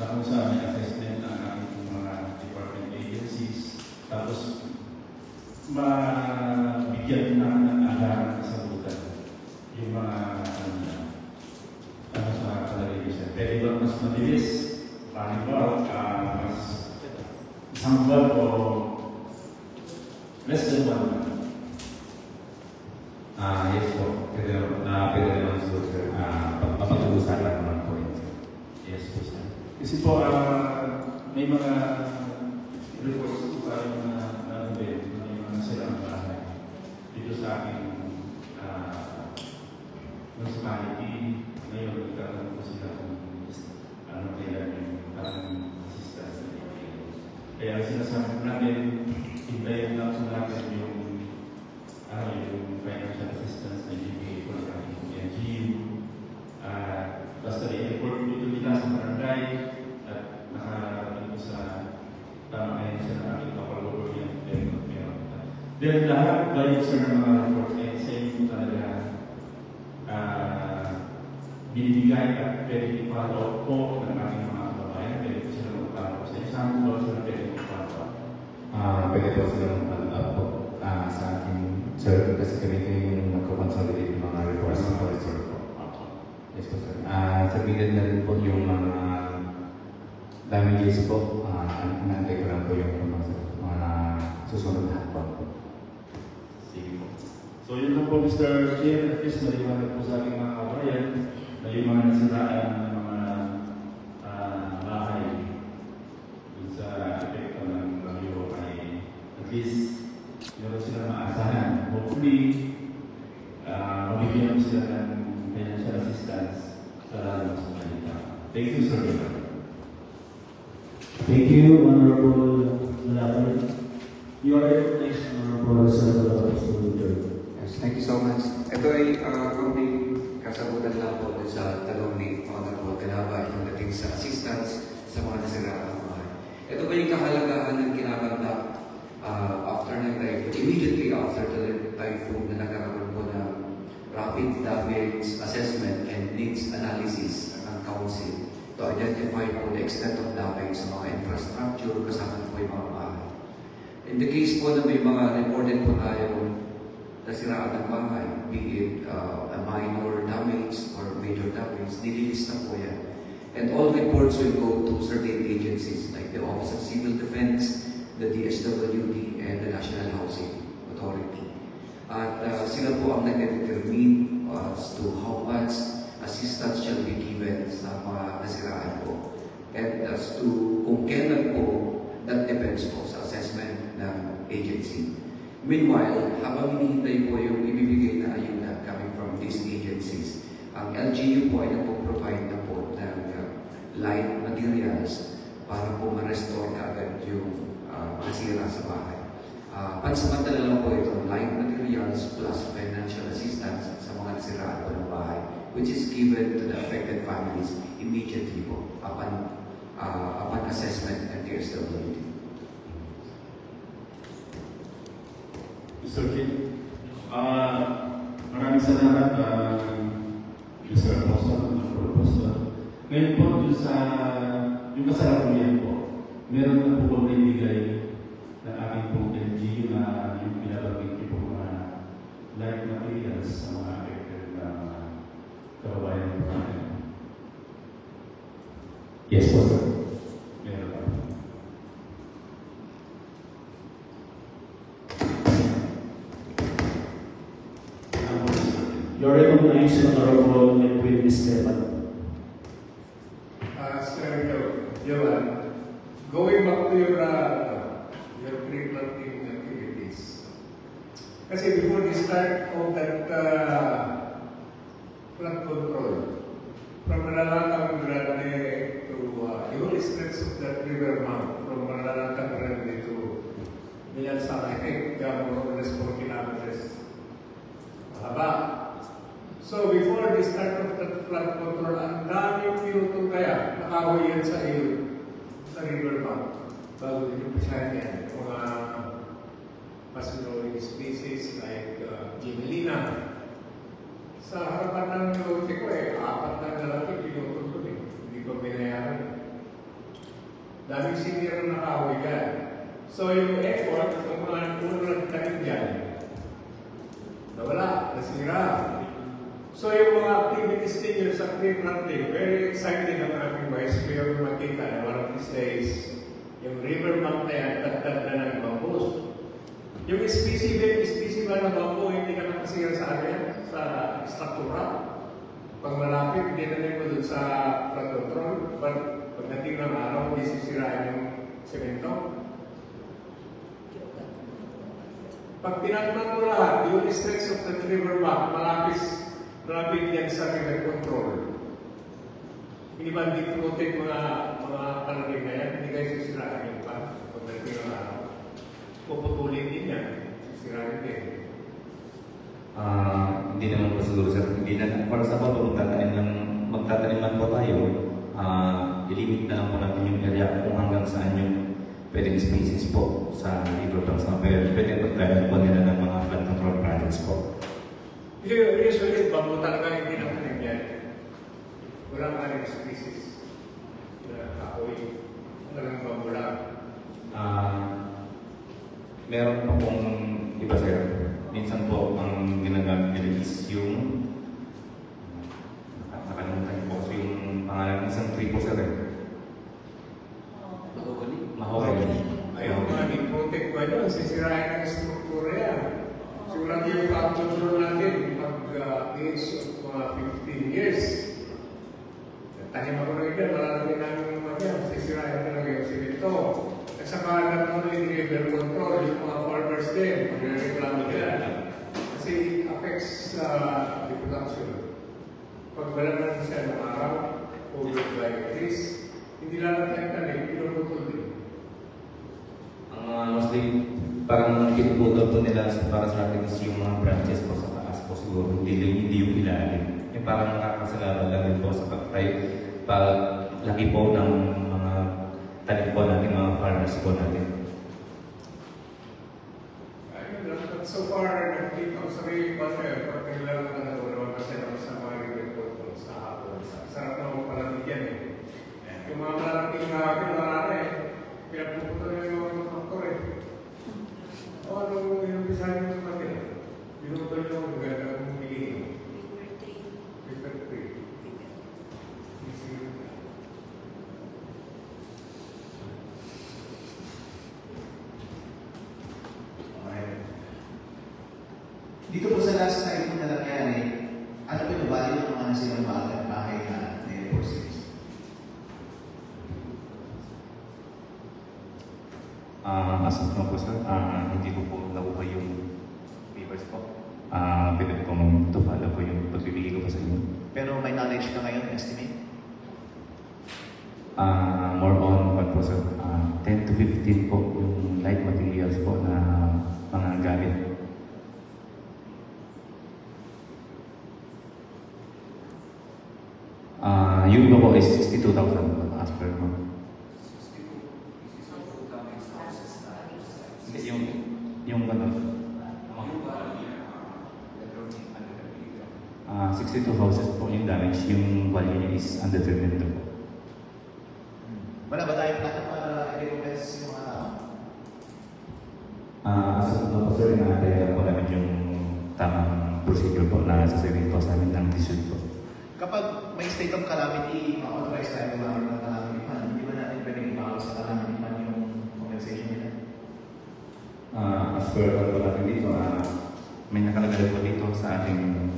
Na kung saan may assessment ng ating mga department agencies. Tapos, mabigyan natin ng agarang kasagutan yung mga ano sa kalagay ko siya. Pwede ba mas mabilis? Paano ba? Mas isang buwan o less than 1 month? Yes po. Pwede naman so sir. Papag-uusapan naman po yun. Yes po sir. Kasi po, may mga reports po tayo na silang bahay dito sa aking municipality. Ngayon, nagkaroon po sila kung kailan yung parang assistance na dito. Kaya sinasabi natin, hintayin lang sa natin yung financial assistance na ibigay po ng ating NGU. Basta i-report po ito nila sa barangay at nakarating po sa tama sa aking kapag-report yan. Then lahat ba yung sir ng mga reports ay sa inyo talaga binibigay at pwede ipalaw po ng ating mga kababayan, pwede po sila magpalaw sa isang po sila pwede ipalaw. Pwede po sila mag-up po sa ating sir kasi kami yung nagko-consolidate yung mga reports ng auditor po. Yes po sir. Sabihin na rin po yung mga damages po. Inaantay ko lang po yung mga susunod na hapon po. Sige po. So yun lang po Mr. Chair, at least maliwanag po sa aking mga kabayan na yung mga nasiraan ng mga bahay dun sa epekto ng bagyo ay at least meron sila maasahan. Hopefully, mabigyan po sila ng financial assistance sa lalong sa kanila. Thank you, sir. Thank you, Honorable Malapan. You are recognized, Honorable Senator Apostol. Yes, thank you so much. Ito ay kaunting kasagutan lang po sa tanong ni Honorable Calabay yung dating sa assistance sa mga nasiraan bahay. Ito ba yung kahalagahan ng kinakanta after ng typhoon, immediately after the typhoon na nagkakaroon po ng rapid damage assessment and needs analysis ng Council to identify po the extent of damage sa mga infrastructure kasama po yung mga bahay. In the case po na may mga reported po tayo nasiraan ng bahay, be it a minor damage or major damage, nililista po yan. And all reports will go to certain agencies like the Office of Civil Defense, the DSWD, and the National Housing Authority. At sila po ang nag-determine as to how much assistance shall be given sa mga nasiraan po. And as to kung kailan po, that depends po sa assessment ng agency. Meanwhile, habang hinihintay po yung ibibigay na ayuda coming from these agencies, ang LGU po ay nagpo-provide na po ng light materials para po ma-restore kaagad yung masira sa bahay. Pansamantala lang po ito, light materials plus financial assistance sa mga nasiraan po ng bahay, which is given to the affected families immediately po upon assessment ng DSWD. Mr. Kim, maraming salamat Mr. Apostol. Ngayon po, yung kasalukuyan po, meron na po bang ibigay ng aking pong LGU na yung pinabagay po mga light materials sa mga affected na kababayan po natin? Yes po sir. Meron pa. You are recognized, Honorable Edwin Esteban. Senator Johan, going back to your pre-planting activities. Kasi before the start of that flood control, from Malalatang Grande to the whole stretch of that river mount, from Malalatang Grande to Milansang, I think more or less 4 kilometers. Mahaba. So before the start of that flood control, ang daming pinutong kaya nakahoy yan sa iyo, sa river mount. Bago din yung pisahan yan. Mga fast-growing species like Gimelina. Sa harapan ng lote ko 4 na lalaki pinutong ko hindi ko binayaran. Daming senior na nakahoy yan. So yung effort ng mga unang tanim yan, nawala, nasira. So yung mga activities ninyo sa pre-planting, very exciting ang aming vice mayor makita na one of these days, yung river mount na yan, tagtag na ng bambus. Yung species ba ng bambu, hindi ka nakasira sa area, sa struktura. Pag malapit, hindi na mo dun sa flood control. But pagdating ng araw, hindi sisiraan yung semento. Pag tinatnan mo lahat, yung stretch of the river bank, malapit yan sa river control. Hindi ba hindi protect mga kalaring na yan? Hindi kayo sisiraan yung pan pagdating ng araw. Puputulin din yan. Sisiraan din. Hindi naman po siguro sir. Hindi na, para sa po, magtataniman po tayo, ilimit na lang po natin yung area kung hanggang saan yung pwedeng species po sa river banks na pwedeng pagkain po nila ng mga flood control projects po. Usually, bambu talaga hindi naman nangyari. Walang aling species na kahoy. Walang bambu lang. Meron pa pong iba sir. Minsan po ang ginagamit nila is yung nakalimutan po kasi yung pangalan ng isang tree po sir. Mahogany. Ayaw nga, i-protect ba yun? Sisirain ang struktura yan. Sigurado yung pag-control natin pag-age of mga 15 years. Tanim ako na ito, malalagay ng sisirain talaga yung simento. At saka not only river control, yung mga farmers din, magre-reklamo yan. Kasi it affects the production. Pag wala naman siya ng araw, over like this, hindi lang natin tanim, pinuputol din. Mostly, parang pinuputol po nila para sa atin is yung mga branches po sa taas po siguro, hindi yung ilalim. Yung parang nakakasalaran lang din po sa paglaki po ng mga tanim po natin, mga farmers po natin. So far, nakikita ko sa rin pa sir, pag naglalaro ka na doon, kasi ako sa mga river sa hapon. Sarap na mo pala yan eh. Yung mga malaking wala na eh. Pinapupunta na yung mga faktor eh. O ano inubisahan nyo sa kanila? Binutol nyo ang ganda mong pilihin. Paper 3. Dito po sa last na ito na nangyari, ano po yung value ng mga silang bahay na Air Force Base? As of now po sir, hindi ko po nakuha yung papers po. Pwede po mag-tupala po yung pagbibigay ko po sa inyo. Pero may knowledge ka ngayon, estimate? More on what po sir, 10 to 15 po yung light materials po na mga gamit. Yung iba po is 62,000 as per month. Yung ano? 62 houses po yung damage, yung value niya is undetermined po. Wala ba tayong plano para i-request yung mga tao? As of now po sir, nakataya lang po namin yung tamang procedure po na sasabihin po sa amin ng decision po. Kapag may state of calamity, ma-authorize tayo gumamit ng calamity fund, hindi ba natin pwedeng ibawal sa calamity fund yung compensation nila? As per po natin dito, may nakalagay po dito sa ating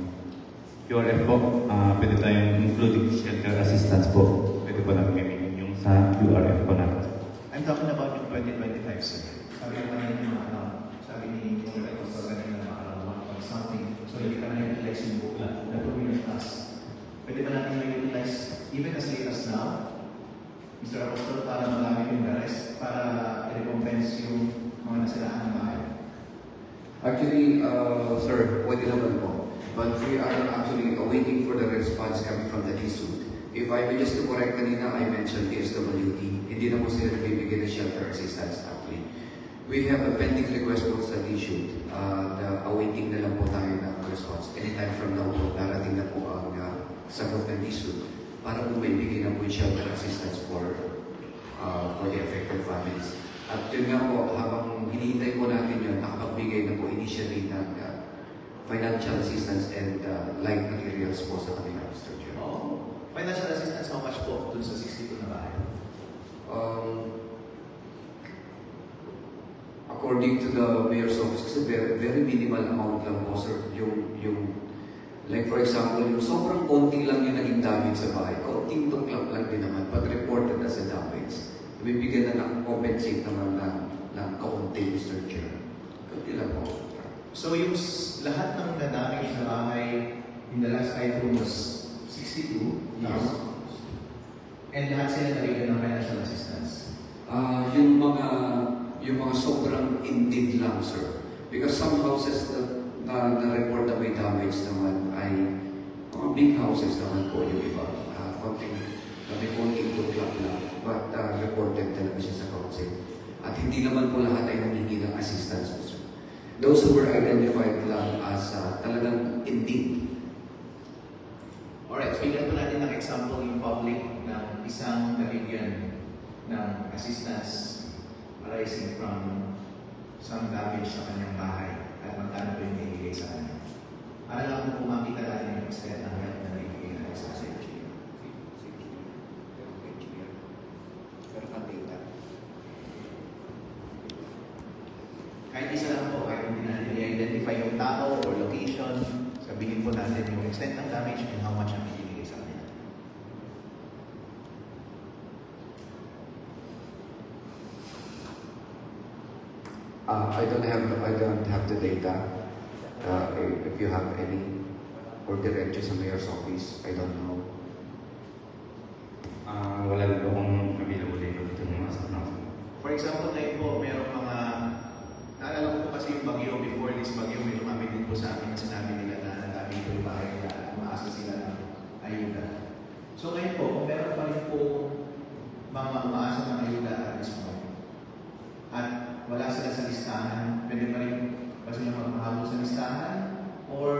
QRF po, pwede tayong including shelter assistance po. Pwede po natin gamitin yung sa QRF po natin. I'm I'm talking about yung 2025, sir. Sabi ko kanina yung mga sabi ni Mr. Apostol kanina na mga 1 something. So hindi ka na utilize yung bukla. Nag-2 plus. Pwede ba natin ma-utilize even as late as now, Mr. Apostol, para magamit yung the rest, para i-recompense yung mga nasiraan ng bahay? Actually, sir, pwede naman po. But we are actually waiting for the response coming from the DSUD. If I may just to correct kanina, I mentioned DSWD. Hindi na po sila nagbibigay ng shelter assistance actually. We have a pending request po sa DSUD. Awaiting na lang po tayo ng response. Anytime from now po, darating na po ang sagot ng DSUD para po may bigay na po yung shelter assistance for the affected families. At yun nga po, habang hinihintay po natin yun, nakapagbigay na po initially ng financial assistance and light materials po sa kanila, Mr. Chair. Oh, financial assistance, how much po dun sa 62 na bahay? According to the mayor's office, kasi very minimal amount lang po, sir. Like for example, yung sobrang konti lang yung naging damage sa bahay. Konting tuklap lang din naman, but reported as a damage. Ibibigyan na compensate naman ng kaunti, Mr. Chair. Kunti lang po. So yung lahat ng na-damage na bahay in the last iPhone was 62? Yes. And lahat sila nabigyan ng financial assistance? Yung mga sobrang indeed lang, sir. Because some houses na report na may damage naman ay mga big houses naman po yung iba. May konting tuklap lang. But reported talaga siya sa council. At hindi naman po lahat ay nangingi ng assistance, sir. Those who were identified lang as talagang indeed. Alright, so bigyan po natin ng example yung public ng isang nabigyan ng assistance arising from some damage sa kanyang bahay at magkano po yung nabigay sa kanya. Para lang po makita natin yung extent ng help na nabigay natin sa kanya. Kahit isa lang po, kahit hindi natin i-identify yung tao or location, sabihin po natin yung extent ng damage and how much ang ibigay sa kanila. I don't have the data. If you have any, or direct sa mayor's office, I don't know. Wala na po akong available dito ng mga sa For example, ngayon po, merong mga, naalala ko po kasi yung bagyo, before this bagyo, may lumapit din po sa amin na sinabi nila na nandami po yung bahay nila at umaasa sila ng ayuda. So ngayon po, kung meron pa rin po mga umaasa ng ayuda at this point, at wala sila sa listahan, pwede pa rin ba sila magmahabol sa listahan? Or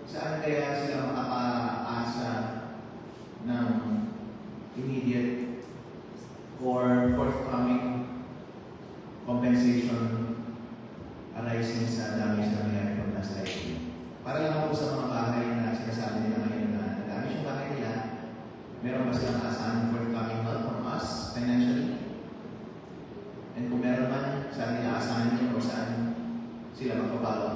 saan kaya sila makakaasa ng immediate or forthcoming compensation arising sa damage na nangyari from last time? Para lang ako sa mga bahay na sinasabi nila ngayon na damage yung bahay nila, meron ba silang asahan forthcoming help from us financially? And kung meron man, saan nila asahan nyo o saan sila magpapalo?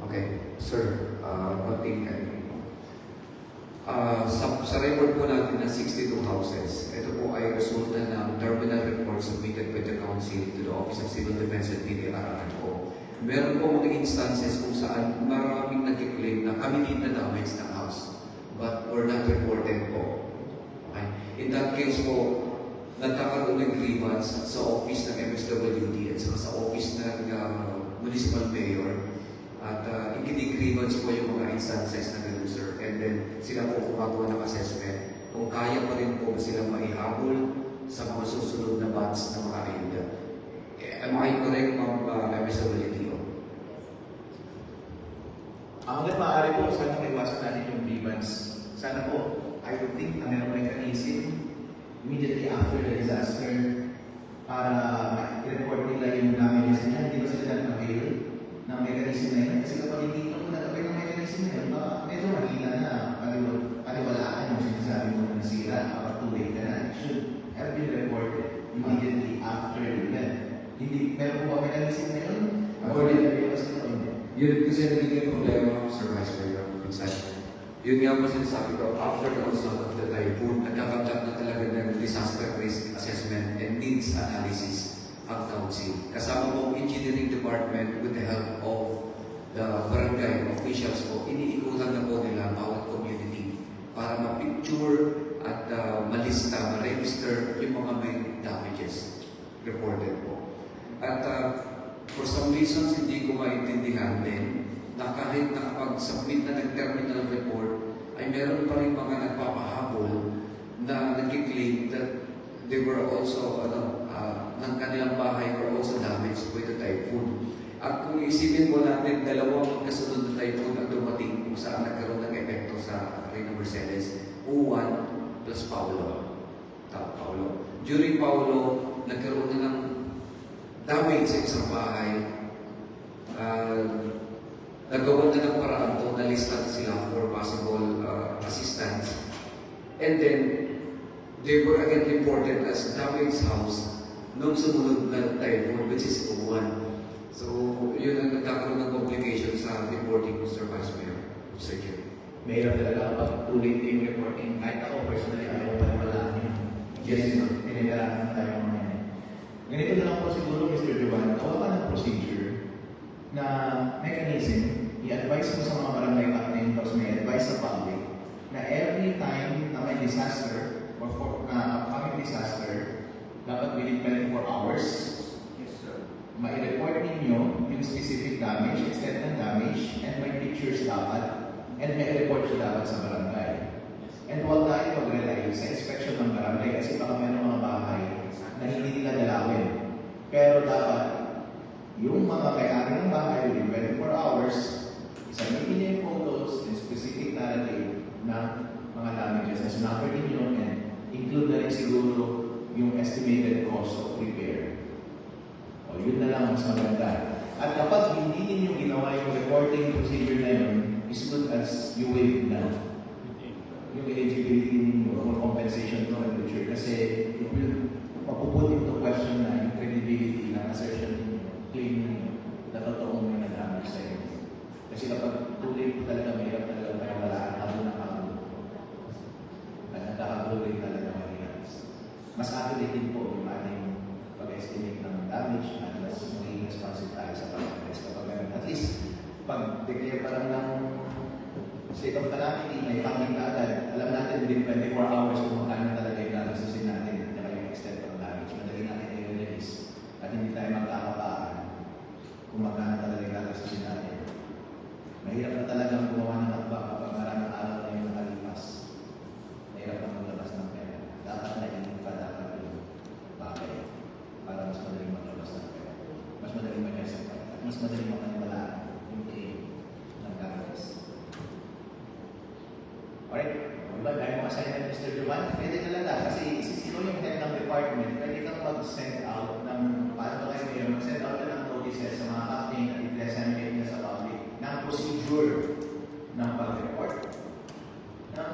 Okay, sir, konting sa record po natin na 62 houses, ito po ay resulta ng terminal report submitted by the Council to the Office of Civil Defense and PDRRN po. Meron po mga instances kung saan maraming nag-claim na kami din na damage ng house, but were not reported po. Okay? In that case po, nagkakaroon ng grievance sa office ng MSWD at sa office ng municipal mayor. At ikini-grievance po yung mga instances na ganun, sir. And then, sila po gumagawa ng assessment kung kaya pa rin po silang maihabol sa mga susunod na batch ng mga ayuda. Am I correct, Ma'am MSWD? Hanggat maaari po, sana maiwasan natin yung grievance. Sana po, I would think na meron mechanism immediately after the disaster para i-report nila yung damages niya. Hindi ba sila nag-avail ng mechanism na yun? Kasi kapag hindi ko nag-avail ng mechanism na yun, medyo mahina na paliwalaan yung sinasabi mo na nasira kapag too-late ka na. It should have been reported immediately after the event. Hindi, meron po ba mechanism na yun? Or did I kasi ito? Yun kasi nagiging problema, Sir Vice Mayor, minsan. Yun nga po sinasabi ko, after the onset of the analysis ang council. Kasama po ang engineering department with the help of the barangay officials po, iniikutan na po nila bawat community para ma-picture at malista, ma-register yung mga may damages reported po. At for some reasons, hindi ko maintindihan din na kahit nakapag-submit na ng terminal report, ay meron pa rin mga nagpapahabol na nag-claim that they were also, ng kanilang bahay were also damaged by the typhoon. At kung isipin po natin, dalawang kasunod na typhoon ang dumating kung saan nagkaroon ng epekto sa Reina Mercedes, Uwan plus Paulo. During Paulo, nagkaroon na ng damage sa isang bahay. Nagawa na ng paraan to, nalistan sila for possible assistance. And then, they were again reported as damaged house nung sumunod na typhoon, which is Uwan. So, yun ang nagkakaroon ng complication sa reporting, Mr. Vice Mayor. Mr. Chair. Mahirap talaga pag ulit yung reporting. Kahit ako personally, ayaw pa naman yun. Yes, pinagalaman tayo ngayon. Ganito na lang po siguro, Mr. Juan, gawa ka ng procedure na mechanism, i-advise mo sa mga barangay captain, tapos may advice sa public, na every time na may disaster, or na upcoming disaster, dapat within 24 hours, ma-report ninyo yung specific damage, extent ng damage, and may pictures dapat, and may report siya dapat sa barangay. And huwag tayo mag-rely sa inspection ng barangay kasi baka may mga bahay na hindi nila dalawin. Pero dapat, yung mga may-ari ng bahay within 24 hours, isang niyo yung photos and specific narrative ng mga damages na sinaffer ninyo and include na rin siguro yung estimated cost of repair. O yun na lang mas maganda. At kapag hindi ninyo ginawa yung reporting procedure na yun, as good as you waive na yung eligibility ninyo for compensation to in the future. Kasi it will mapuput into question na yung credibility ng assertion ninyo, claim ninyo, na totoong may nadamage sa inyo. Kasi kapag tuloy po talaga, mahirap talaga tayo walaan habol ng habol. At nagkakablo rin talaga mahirap. Mas accurate po yung ating pag-estimate ng damage at mas magiging responsive tayo sa pag-test. Kapag at least, pag-declare pa lang ng state of calamity, may funding na agad, alam natin within 24 hours kung magkano talaga yung gagastusin natin at yung extent of damage. Madali natin i-release at hindi tayo magkakapaan kung magkano talaga yung gagastusin natin. Mahirap na talagang gumawa ng hakbang kapag maraming araw na yung nakalipas. Mahirap na maglabas ng pera. Dapat na yung dapat yung bagay para mas madaling maglabas ng pera. Mas madaling mag-estimate at mas madaling makaniwalaan yung claim ng damages. Alright, diba? Dahil mo assignment, Mr. Juan, pwede talaga kasi sino yung head ng department, pwede kang mag-send out ng, paano ba kayo ngayon, mag-send out ng notices sa mga captain at i-disseminate na sa public ng procedure ng pag-report ng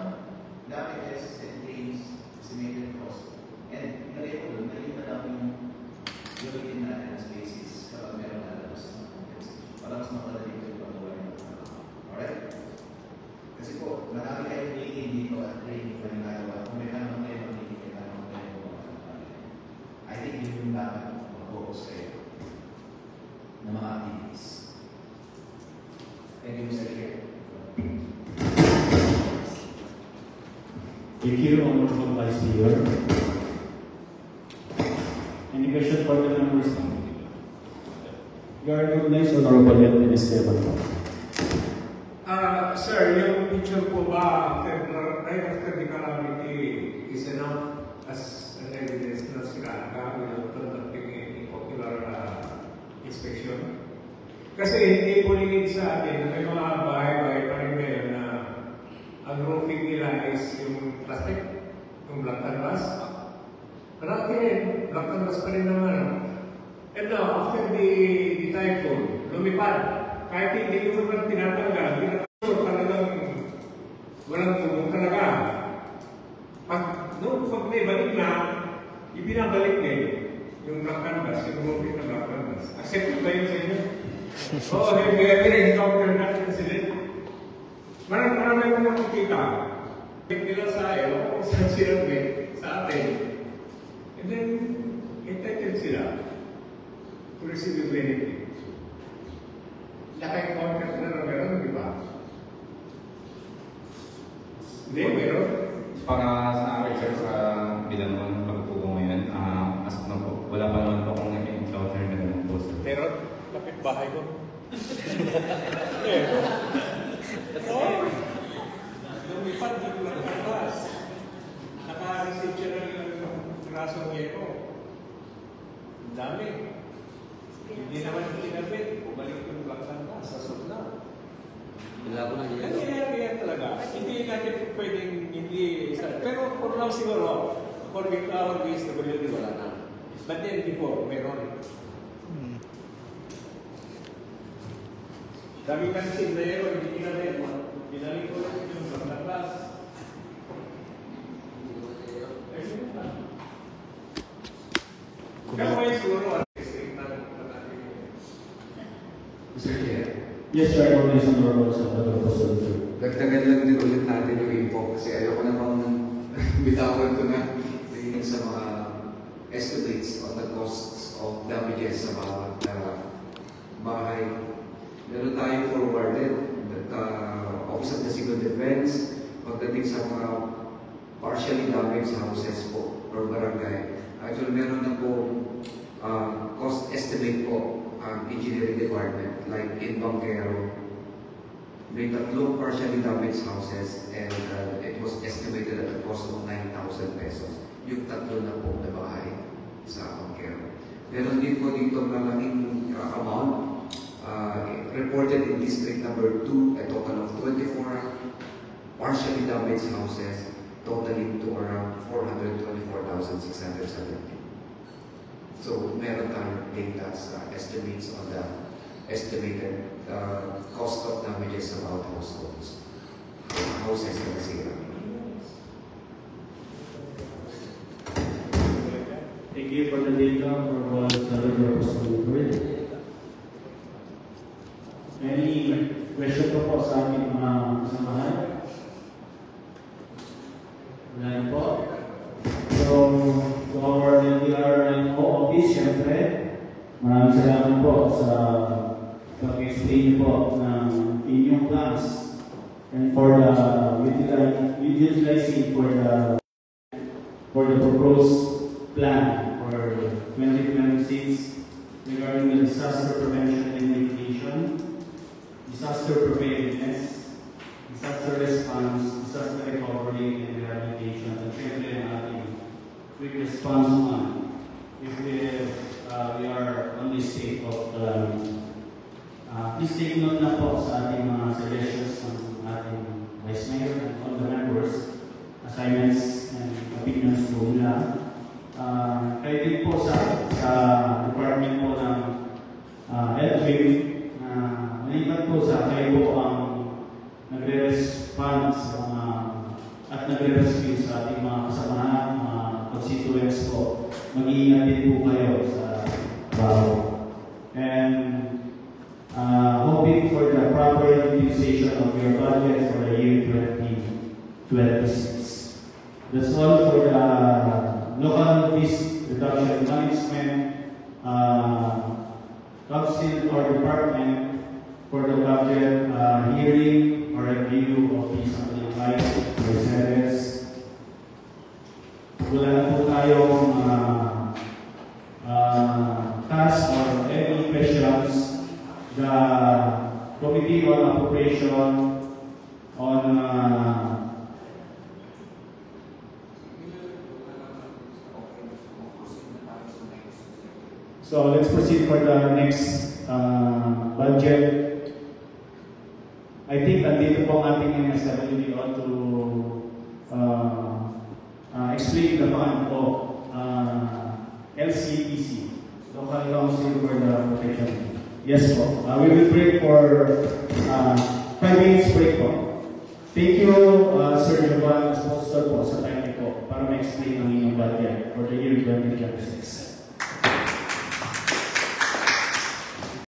damages and claims, estimated cost. And ilagay ko doon na yun na lang yung gamitin natin as basis kapag meron na labas ng compensation. Para mas makadali ko yung pag-gawa ng trabaho. Alright? Kasi po, marami kayong meeting dito at training ko yung nagawa. Kung may tanong kayo, meeting kayo, tanong kayo. I think yun yung dapat mag-focus kayo ng mga activities. Thank you, Mr. Chair. Thank you, Honorable Vice Mayor. Any question for the members? You are recognized, Honorable Deputy Esteban. Sir, yung picture po ba right after the calamity is enough as an evidence na sinaka without conducting any popular inspection? Kasi hindi po lingid sa atin na may mga bahay-bahay pa rin ngayon na ang roofing nila is yung plastic, yung black canvas. Marami rin, black canvas pa rin naman. And now, after the typhoon, lumipad. Kahit hindi ko naman tinatanggal, talagang walang tulong talaga. Pag may balik na, ibinabalik niya yung black canvas, yung roofing na black canvas. Accept ba yun sa inyo? Oo, have you ever encountered that incident? Marami mo nakikita. Nila sa iyo, sa sinabit, sa atin. And then, entitled sila to receive the benefit. Naka-encounter na meron, di ba? Hindi, meron. Para sa akin, sir, sa bilang ng pagpupo ngayon, as of now po, wala pa naman po akong encounter na ganun po, sir. Meron? Kapit bahay ko. Meron. Oo. Lumipad dito lang ang class. Naka-receive siya ng grasong yero. Ang dami. Hindi naman kinabit. Bumalik yung laksan na sa sudna. Wala ko na yan. Kaya talaga. Hindi natin pwedeng hindi isa. Pero for now siguro, for our DSWD wala na. But then before, meron. Dami kang sindero, hindi kinabit. Binalik ko lang yung sa class. Kaya may siguro, Mr. Chair, Yes, sir. Always on the road sa Pagkapostal. dagdagan lang din ulit natin yung info kasi ayoko namang bitawan ko na tingin sa mga estimates on the costs of damages sa mga bahay. Meron tayong forwarded Office of the Civil Defense pagdating sa mga partially damaged houses po or barangay. Actually, meron na po cost estimate po ang engineering department like in Bangkero. May tatlong partially damaged houses and it was estimated at a cost of 9,000 pesos. Yung tatlo na po na bahay sa Bangkero. Meron din po dito malaking amount reported in district number 2, a total of 24 partially damaged houses, totaling to around 424,670. So, meron tayong data sa estimates on the estimated cost of damages sa bawat households. Houses na nasira. Thank you for the data for all the Pagkapostal. Any question po sa ating mga kasamahan? Wala po. So, to our LDR office, siyempre, maraming salamat po sa pag-explain po ng inyong class and for the utilizing for the proposed plan for 2026 regarding the disaster prevention and mitigation, disaster preparedness, disaster response, disaster recovery and rehabilitation, at syempre ang ating quick response fund if we are on this state of calamity. Please take note na po sa ating mga suggestions ng ating Vice Mayor and all the members, assignments and opinions po nila. Kayo din po sa department po ng LGM, malipat po sa kayo po ang nagre-respond sa mga at nagre-rescue sa ating mga kasamahan, mga constituents po. Mag-iingat din po kayo sa bago. And hoping for the proper utilization of your budget for the year 2026. That's all for the local risk reduction management council or department for the budget hearing or review of these amplified reserves. Wala na po tayong task or any questions. The Committee on Appropriation on so let's proceed for the next budget. I think nandito po ang ating MSWD to explain the fund of LCPC, Local Council for the Protection. Yes po. We will break for 5 minutes break po. Thank you, Sir Jovan, sponsor po sa time po para ma-explain ang inyong budget for the year 2026.